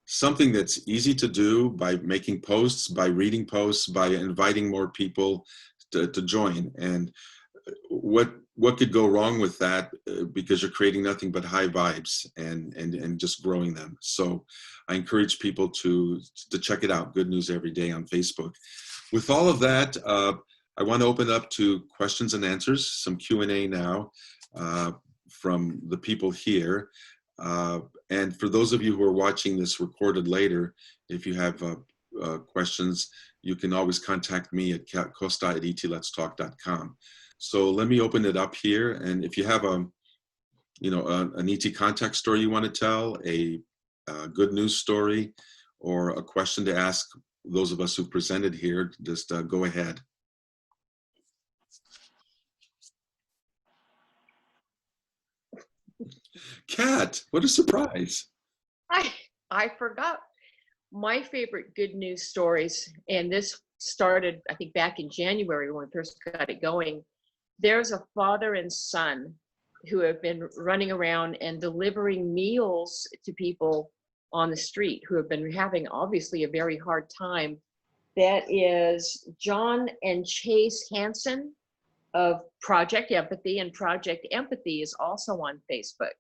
something that's easy to do by making posts, by reading posts, by inviting more people to join. And what could go wrong with that, because you're creating nothing but high vibes and just growing them. So I encourage people to check it out, Good News Every Day on Facebook. With all of that, I want to open up to questions and answers, some Q&A now from the people here. And for those of you who are watching this recorded later, if you have questions, you can always contact me at kosta@etletstalk.com. So let me open it up here. And if you have an ET contact story you want to tell, a good news story, or a question to ask those of us who presented here, just go ahead. Kat, what a surprise. I forgot my favorite good news stories, and this started, I think, back in January when we first got it going. There's a father and son who have been running around and delivering meals to people on the street who have been having obviously a very hard time. That is John and Chase Hansen of Project Empathy, and Project Empathy is also on Facebook.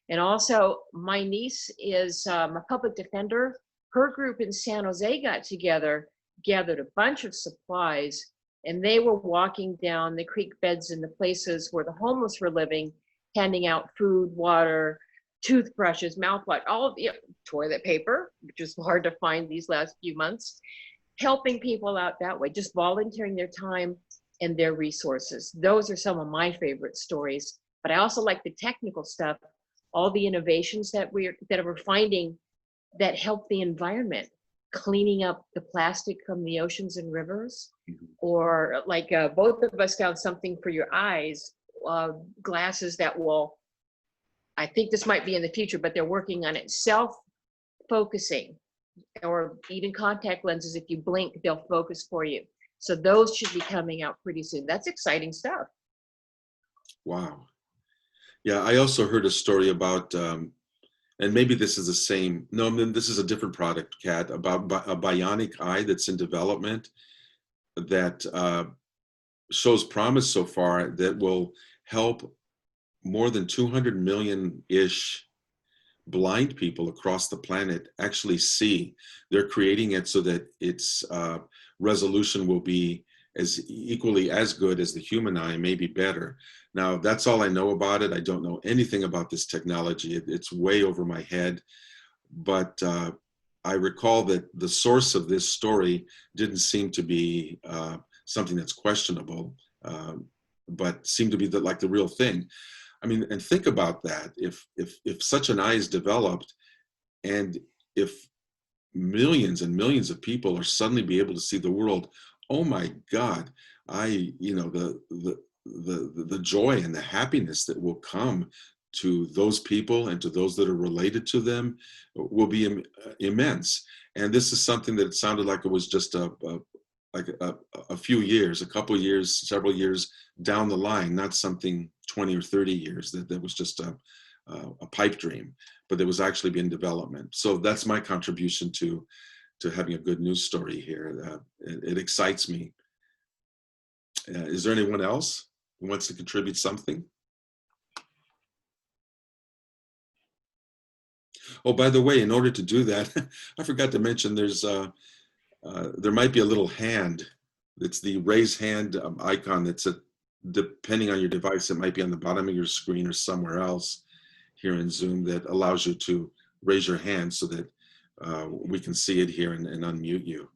And also my niece is a public defender. Her group in San Jose got together, gathered a bunch of supplies, and they were walking down the creek beds in the places where the homeless were living, handing out food, water, toothbrushes, mouthwash, all of the toilet paper, which was hard to find these last few months, helping people out that way, just volunteering their time and their resources. Those are some of my favorite stories. But I also like the technical stuff, all the innovations that we're finding that help the environment, cleaning up the plastic from the oceans and rivers, or like both of us found something for your eyes, glasses that will, I think this might be in the future, but they're working on it, self-focusing, or even contact lenses. If you blink, they'll focus for you. So those should be coming out pretty soon. That's exciting stuff. Wow. Yeah, I also heard a story about, and maybe this is the same, no, this is a different product, Kat, about a Bionic Eye that's in development that shows promise so far, that will help more than 200 million-ish blind people across the planet actually see. They're creating it so that its resolution will be equally as good as the human eye, maybe better. Now, that's all I know about it. I don't know anything about this technology. It's way over my head. But I recall that the source of this story didn't seem to be something that's questionable, but seemed to be like the real thing. I mean, and think about that. If such an eye is developed, and if millions and millions of people are suddenly be able to see the world, oh my God! The joy and the happiness that will come to those people and to those that are related to them will be immense. And this is something that sounded like it was just a few years, a couple years, several years down the line, not something 20 or 30 years that was just a pipe dream, but it was actually in development. So that's my contribution to having a good news story here. It excites me. Is there anyone else who wants to contribute something? Oh, by the way, in order to do that, I forgot to mention there might be a little hand. It's the raise hand icon that's depending on your device, it might be on the bottom of your screen or somewhere else here in Zoom, that allows you to raise your hand so that we can see it here and unmute you.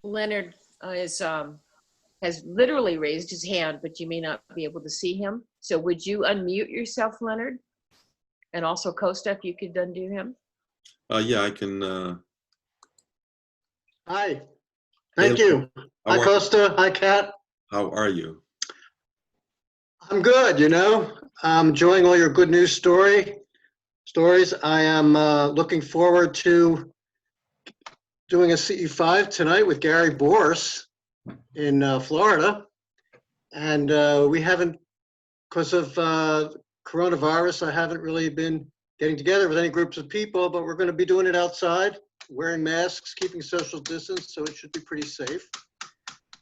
Leonard has literally raised his hand, but you may not be able to see him. So would you unmute yourself, Leonard? And also Kosta, if you could undo him. Yeah, I can. Hi. Thank Hey, you. Hi, how are, Kosta. Hi, Kat. how are you? I'm good, I'm enjoying all your good news stories. I am looking forward to doing a CE5 tonight with Gary Borse in Florida. And we haven't, because of coronavirus, I haven't really been getting together with any groups of people, but we're going to be doing it outside, wearing masks, keeping social distance, so it should be pretty safe.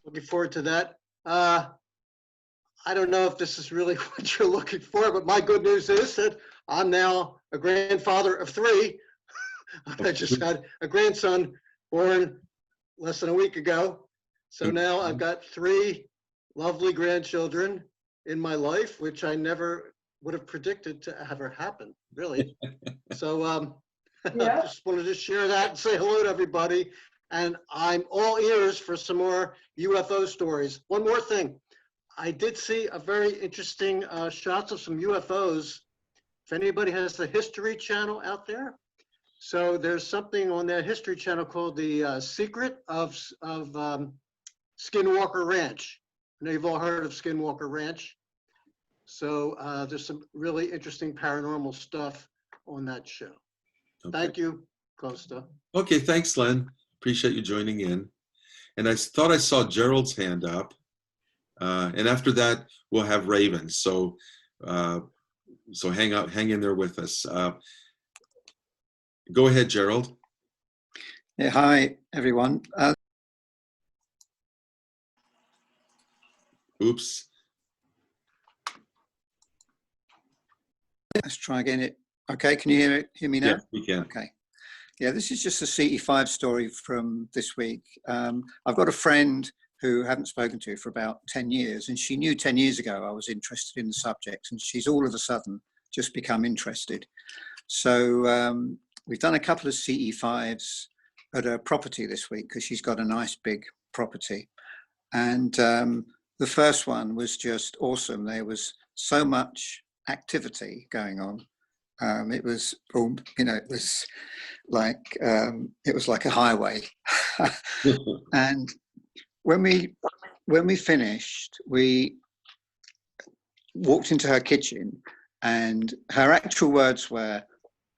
Looking forward to that. I don't know if this is really what you're looking for, but my good news is that I'm now a grandfather of 3. I just had a grandson born less than a week ago. So now I've got 3 lovely grandchildren in my life, which I never would have predicted to ever happen, really. So I just wanted to share that and say hello to everybody. And I'm all ears for some more UFO stories. One more thing. I did see a very interesting shots of some UFOs. If anybody has the History Channel out there. So there's something on that History Channel called The Secret of Skinwalker Ranch. I know you've all heard of Skinwalker Ranch. So there's some really interesting paranormal stuff on that show. Okay. Thank you, Kosta. Okay, thanks, Len. Appreciate you joining in. And I thought I saw Gerald's hand up. And after that, we'll have Raven. So hang in there with us. Go ahead, Gerald. Yeah, hi, everyone. Oops. Let's try again. Okay, can you hear me now? Yes, we can. Okay. Yeah, this is just a CE5 story from this week. I've got a friend who I haven't spoken to for about 10 years, and she knew 10 years ago I was interested in the subject, and she's all of a sudden just become interested. So we've done a couple of CE5s at her property this week because she's got a nice big property. And the first one was just awesome. There was so much activity going on. It was, it was like a highway. And when we finished, we walked into her kitchen, and her actual words were,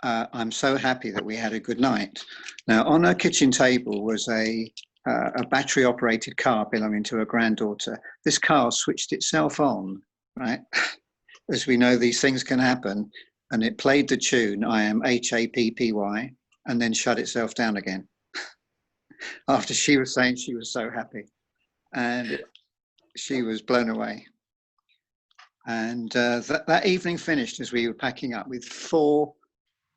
"I'm so happy that we had a good night." Now, on her kitchen table was a battery-operated car belonging to her granddaughter. This car switched itself on, right? As we know, these things can happen. And it played the tune, "I am HAPPY," and then shut itself down again. After she was saying she was so happy. And she was blown away. And that evening finished as we were packing up with 4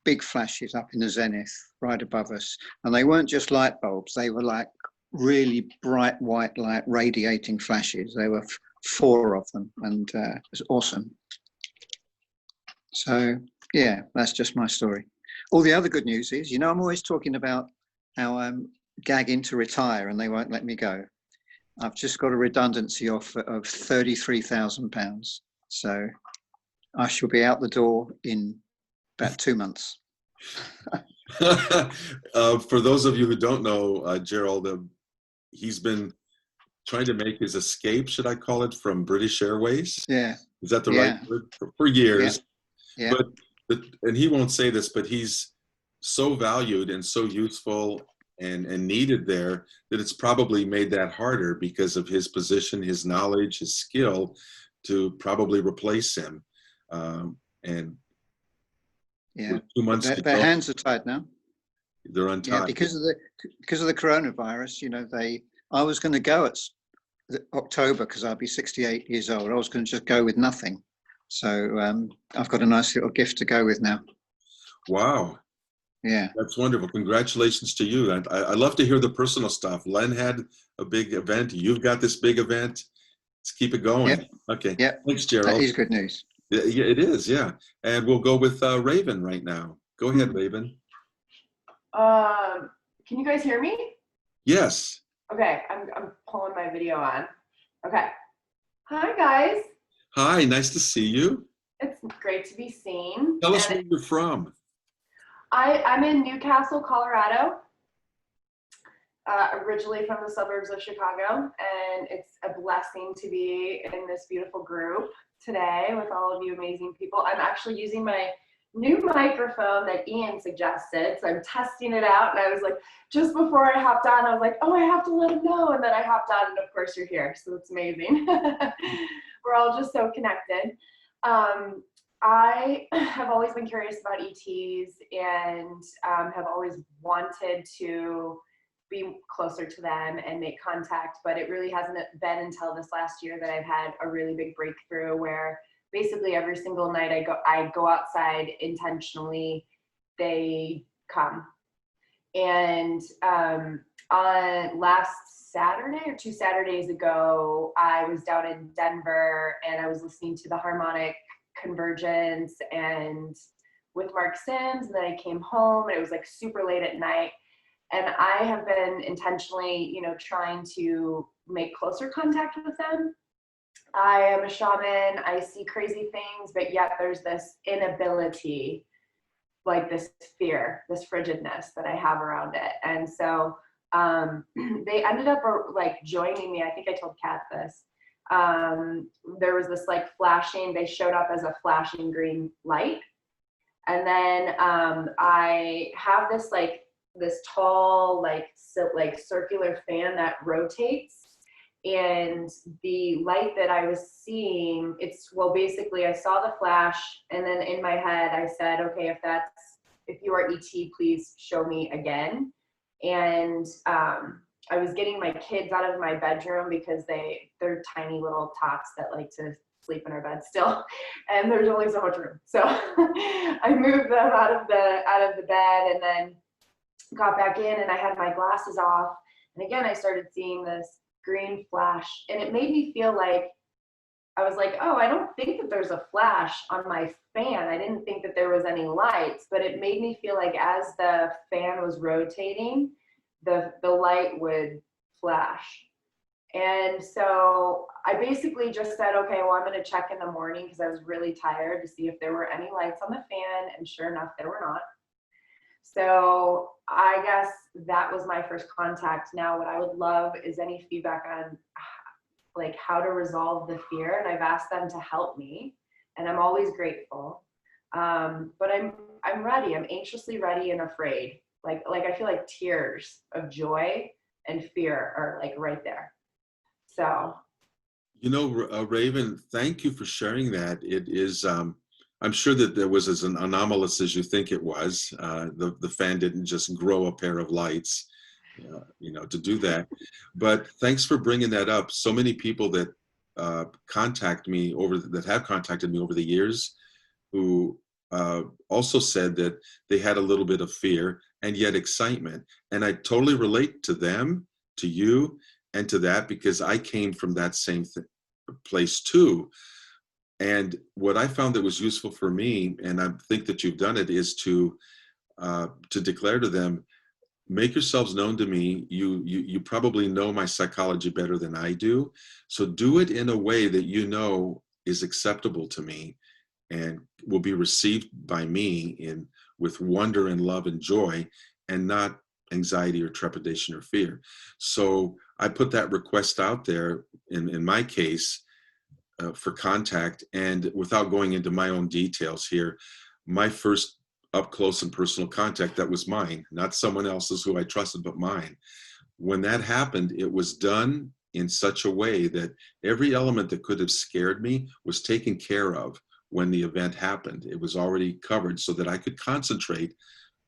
big flashes up in the zenith right above us. And they weren't just light bulbs, they were like really bright white light radiating flashes. There were 4 of them, and it was awesome. So yeah, that's just my story. All the other good news is, I'm always talking about how I'm gagging to retire and they won't let me go. I've just got a redundancy offer of £33,000. So I shall be out the door in about 2 months. For those of you who don't know, Gerald, he's been trying to make his escape, should I call it, from British Airways. Yeah. Is that the right word? For years. Yeah. But and he won't say this, but he's so valued and so useful and needed there that it's probably made that harder because of his position, his knowledge, his skill to probably replace him. And yeah, 2 months to their go, hands are tied now. they're untied. Yeah, because of the coronavirus. I was going to go at October because I'll be 68 years old. I was going to just go with nothing. So I've got a nice little gift to go with now. Wow. Yeah. That's wonderful. Congratulations to you. I love to hear the personal stuff. Len had a big event. You've got this big event. Let's keep it going. Yep. Okay. Yep. Thanks, Gerald. That is good news. Yeah, it is. Yeah. And we'll go with Raven right now. Go ahead, Raven. Can you guys hear me? Yes. Okay, I'm pulling my video on. Okay. Hi, guys. Hi, nice to see you. It's great to be seen. Tell us where you're from. I'm in Newcastle, Colorado. originally from the suburbs of Chicago, and it's a blessing to be in this beautiful group today with all of you amazing people. I'm actually using my new microphone that Ian suggested, so I'm testing it out, and I was like, just before I hopped on, I was like, oh, I have to let him know, and then I hopped on, and of course you're here, so it's amazing. We're all just so connected. I have always been curious about ETs and have always wanted to be closer to them and make contact, but it really hasn't been until this last year that I've had a really big breakthrough where basically every single night I go outside intentionally, they come. And on last Saturday or 2 Saturdays ago, I was down in Denver and I was listening to the Harmonic Convergence and with Mark Sims, and then I came home and it was like super late at night. And I have been intentionally, you know, trying to make closer contact with them. I am a shaman, I see crazy things, but yet there's this inability, like this fear, this frigidness that I have around it. And so they ended up like joining me. I think I told Kat this. There was this like flashing, they showed up as a flashing green light. And then I have this like, this tall, like circular fan that rotates. And the light that I was seeing, well, basically I saw the flash, and then in my head I said, okay, if you are ET, please show me again. And I was getting my kids out of my bedroom because they're tiny little tots that like to sleep in our bed still, and there's only so much room. So I moved them out of the bed and then got back in, and I had my glasses off, and again I started seeing this green flash, and it made me feel like I was like, oh, I don't think that there's a flash on my fan. I didn't think that there was any lights, but it made me feel like as the fan was rotating, the light would flash. And so I basically just said, okay, well, I'm going to check in the morning because I was really tired to see if there were any lights on the fan, and sure enough, there were not. So I guess that was my first contact. Now, what I would love is any feedback on like how to resolve the fear. And I've asked them to help me, and I'm always grateful. But I'm ready. I'm anxiously ready and afraid. Like I feel like tears of joy and fear are like right there. So. You know, Raven, thank you for sharing that. It is, I'm sure that there was as anomalous as you think it was. The fan didn't just grow a pair of lights, you know, to do that. But thanks for bringing that up. So many people that have contacted me over the years, who also said that they had a little bit of fear and yet excitement. And I totally relate to them, to you, and to that, because I came from that same place too. And what I found that was useful for me, and I think that you've done it, is to declare to them, make yourselves known to me. You probably know my psychology better than I do. So do it in a way that you know is acceptable to me and will be received by me with wonder and love and joy, and not anxiety or trepidation or fear. So I put that request out there in my case for contact. And without going into my own details here, my first up close and personal contact, that was mine, not someone else's who I trusted, but mine. When that happened, it was done in such a way that every element that could have scared me was taken care of when the event happened. It was already covered so that I could concentrate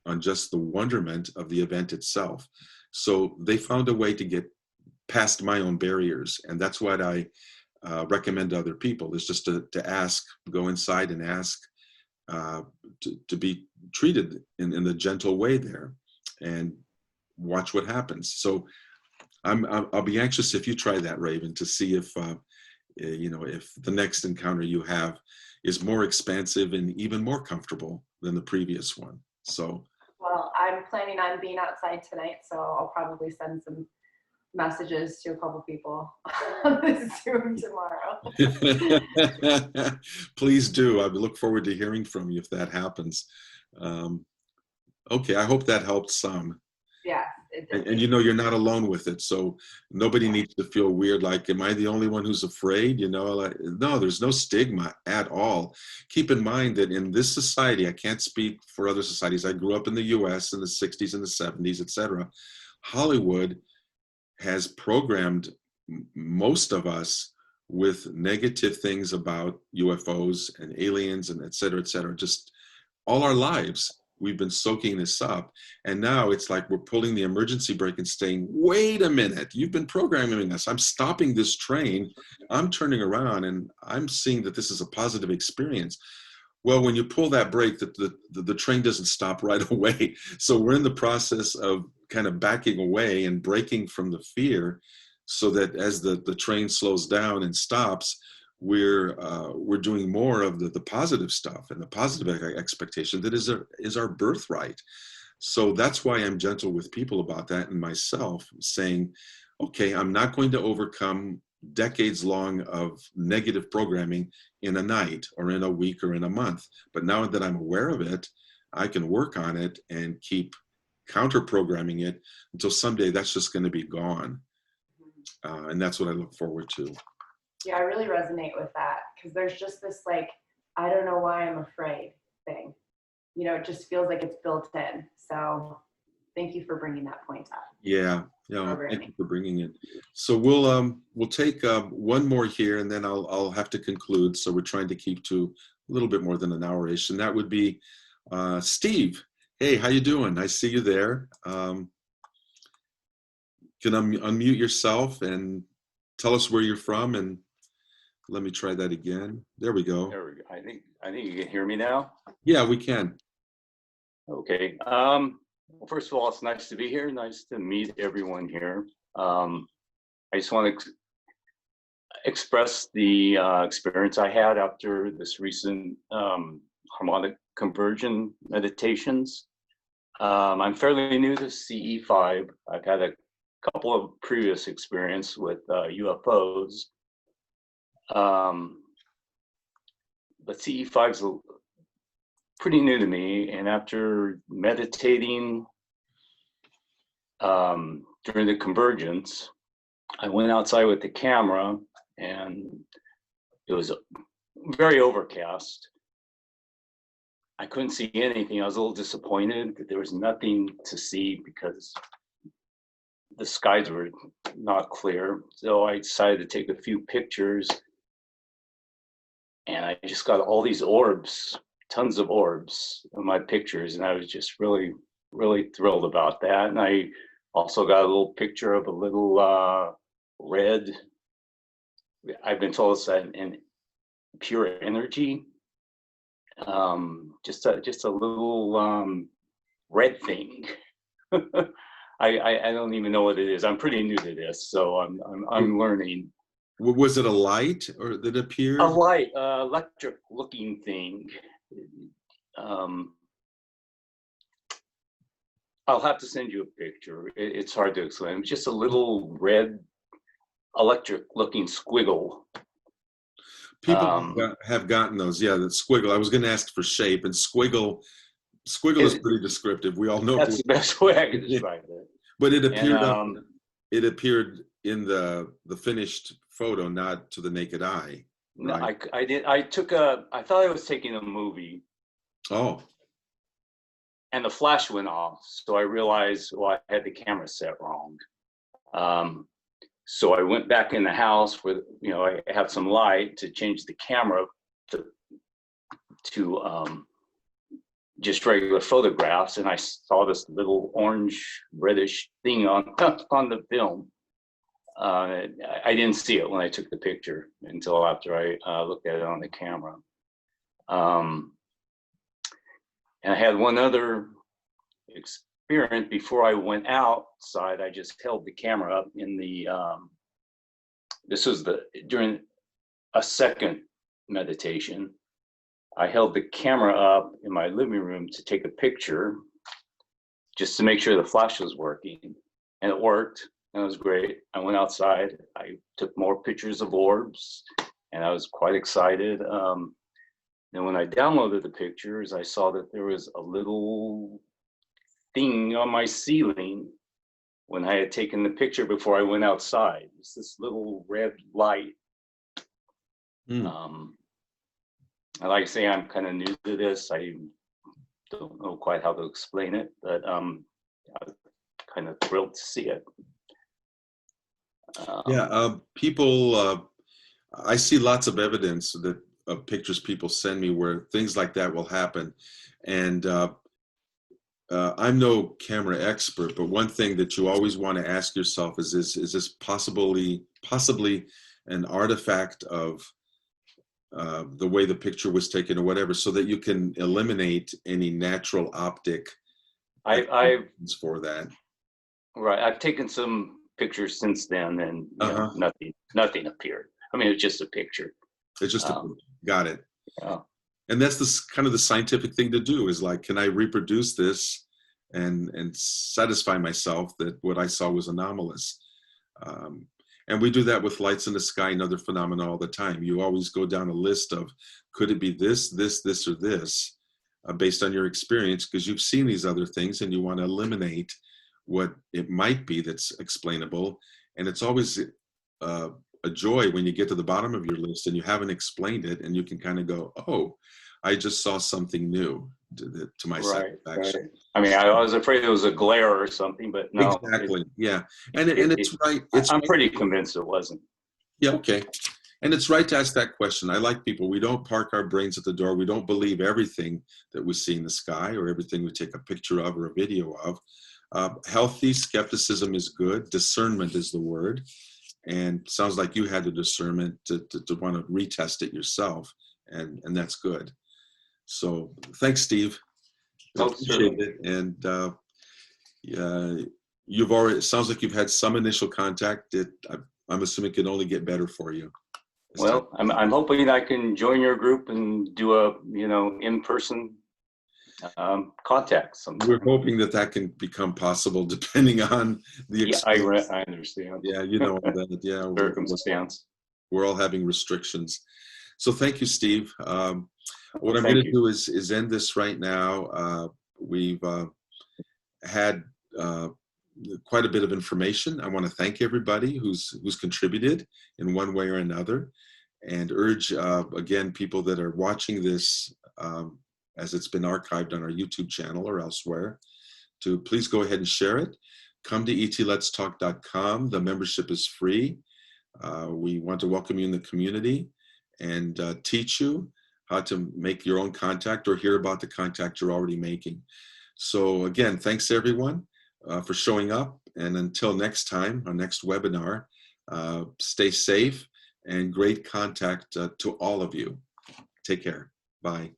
on just the wonderment of the event itself. So they found a way to get past my own barriers. And that's what I recommend to other people, is just to ask, go inside and ask to be treated in the gentle way there, and watch what happens. So I'll be anxious if you try that, Raven, to see if you know, if the next encounter you have is more expansive and even more comfortable than the previous one. So. Well, I'm planning on being outside tonight, so I'll probably send some messages to a couple people on this Zoom tomorrow. Please do. I look forward to hearing from you if that happens. Okay, I hope that helped some. Yeah, And you know, you're not alone with it. So nobody needs to feel weird. Like, am I the only one who's afraid? You know, like, no, there's no stigma at all. Keep in mind that in this society, I can't speak for other societies. I grew up in the US in the 60s and the 70s, etc. Hollywood has programmed most of us with negative things about UFOs and aliens and et cetera, just all our lives. We've been soaking this up. And now it's like we're pulling the emergency brake and saying, wait a minute, you've been programming us. I'm stopping this train. I'm turning around and I'm seeing that this is a positive experience. Well, when you pull that brake, the train doesn't stop right away. So we're in the process of kind of backing away and breaking from the fear, so that as the train slows down and stops, we're doing more of the positive stuff and the positive expectation that is our birthright. So that's why I'm gentle with people about that, and myself, saying, okay, I'm not going to overcome decades long of negative programming in a night or in a week or in a month. But now that I'm aware of it, I can work on it and keep counter programming it until someday that's just going to be gone. And that's what I look forward to. Yeah, I really resonate with that, because there's just this like, I don't know why I'm afraid thing. You know, it just feels like it's built in. So thank you for bringing that point up. Yeah, thank you for bringing it. So we'll take one more here, and then I'll have to conclude. So we're trying to keep to a little bit more than an hour-ish, and that would be Steve. Hey, how you doing? I see you there. Can unmute yourself and tell us where you're from, and let me try that again. There we go. There we go. I think you can hear me now. Yeah, we can. Okay. Well, first of all, it's nice to be here. Nice to meet everyone here. I just want to express the experience I had after this recent Harmonic Convergence meditations. I'm fairly new to CE5. I've had a couple of previous experience with UFOs. But CE5 is pretty new to me, and after meditating during the convergence, I went outside with the camera, and it was very overcast. I couldn't see anything. I was a little disappointed that there was nothing to see because the skies were not clear. So I decided to take a few pictures, and I just got all these orbs, tons of orbs in my pictures, and I was just really, really thrilled about that. And I also got a little picture of a little red, I've been told it's an pure energy, just a little red thing. I don't even know what it is. I'm pretty new to this, so I'm learning. Was it a light or that appeared? A light, electric looking thing. I'll have to send you a picture. It's hard to explain. It's just a little red electric looking squiggle. People have gotten those. Yeah, that squiggle. I was going to ask for shape, and squiggle is pretty descriptive. We all know that's the best way I can describe it. But it appeared it appeared in the finished photo, not to the naked eye. Right? No, I thought I was taking a movie. Oh. And the flash went off, so I realized, well, I had the camera set wrong. So I went back in the house where, you know, I have some light to change the camera to just regular photographs, and I saw this little orange reddish thing on the film. I didn't see it when I took the picture until after I looked at it on the camera. And I had one other experience before I went outside. I just held the camera up in the, this was during a second meditation. I held the camera up in my living room to take a picture, just to make sure the flash was working. And it worked, and it was great. I went outside, I took more pictures of orbs, and I was quite excited. And when I downloaded the pictures, I saw that there was a little thing on my ceiling when I had taken the picture before I went outside. It's this little red light. Mm. And like I say, I'm kind of new to this. I don't know quite how to explain it, but I'm kind of thrilled to see it. People, I see lots of evidence that of pictures people send me where things like that will happen. And I'm no camera expert, but one thing that you always want to ask yourself is this possibly an artifact of the way the picture was taken or whatever, so that you can eliminate any natural optic for that. Right, I've taken some pictures since then, and you know, nothing appeared. I mean, it's just a picture. It's just got it. Yeah. And that's the kind of the scientific thing to do, is like, can I reproduce this and satisfy myself that what I saw was anomalous? And we do that with lights in the sky and other phenomena all the time. You always go down a list of, could it be this, or this, based on your experience, because you've seen these other things and you want to eliminate what it might be that's explainable. And it's always a joy when you get to the bottom of your list and you haven't explained it, and you can kind of go, oh, I just saw something new to my satisfaction. Right. I mean, I was afraid it was a glare or something, but no. Exactly. Yeah. And it's right. I'm pretty convinced it wasn't. Yeah. Okay. And it's right to ask that question. I like people. We don't park our brains at the door. We don't believe everything that we see in the sky or everything we take a picture of or a video of. Healthy skepticism is good. Discernment is the word. And sounds like you had the discernment to want to retest it yourself. And that's good. So thanks, Steve. Appreciate it. And you've already, it sounds like you've had some initial contact. I'm assuming it can only get better for you. Well, I'm hoping I can join your group and do a, you know, in-person contact sometime. We're hoping that can become possible depending on the experience. I understand. Yeah, you know that. Yeah, circumstance. We're all having restrictions. So thank you, Steve. What I'm going to do is end this right now. We've had quite a bit of information. I want to thank everybody who's contributed in one way or another, and urge again people that are watching this as it's been archived on our YouTube channel or elsewhere to please go ahead and share it. Come to etletstalk.com. The membership is free. We want to welcome you in the community and teach you how to make your own contact or hear about the contact you're already making. So again, thanks everyone for showing up. And until next time, our next webinar, stay safe and great contact to all of you. Take care. Bye.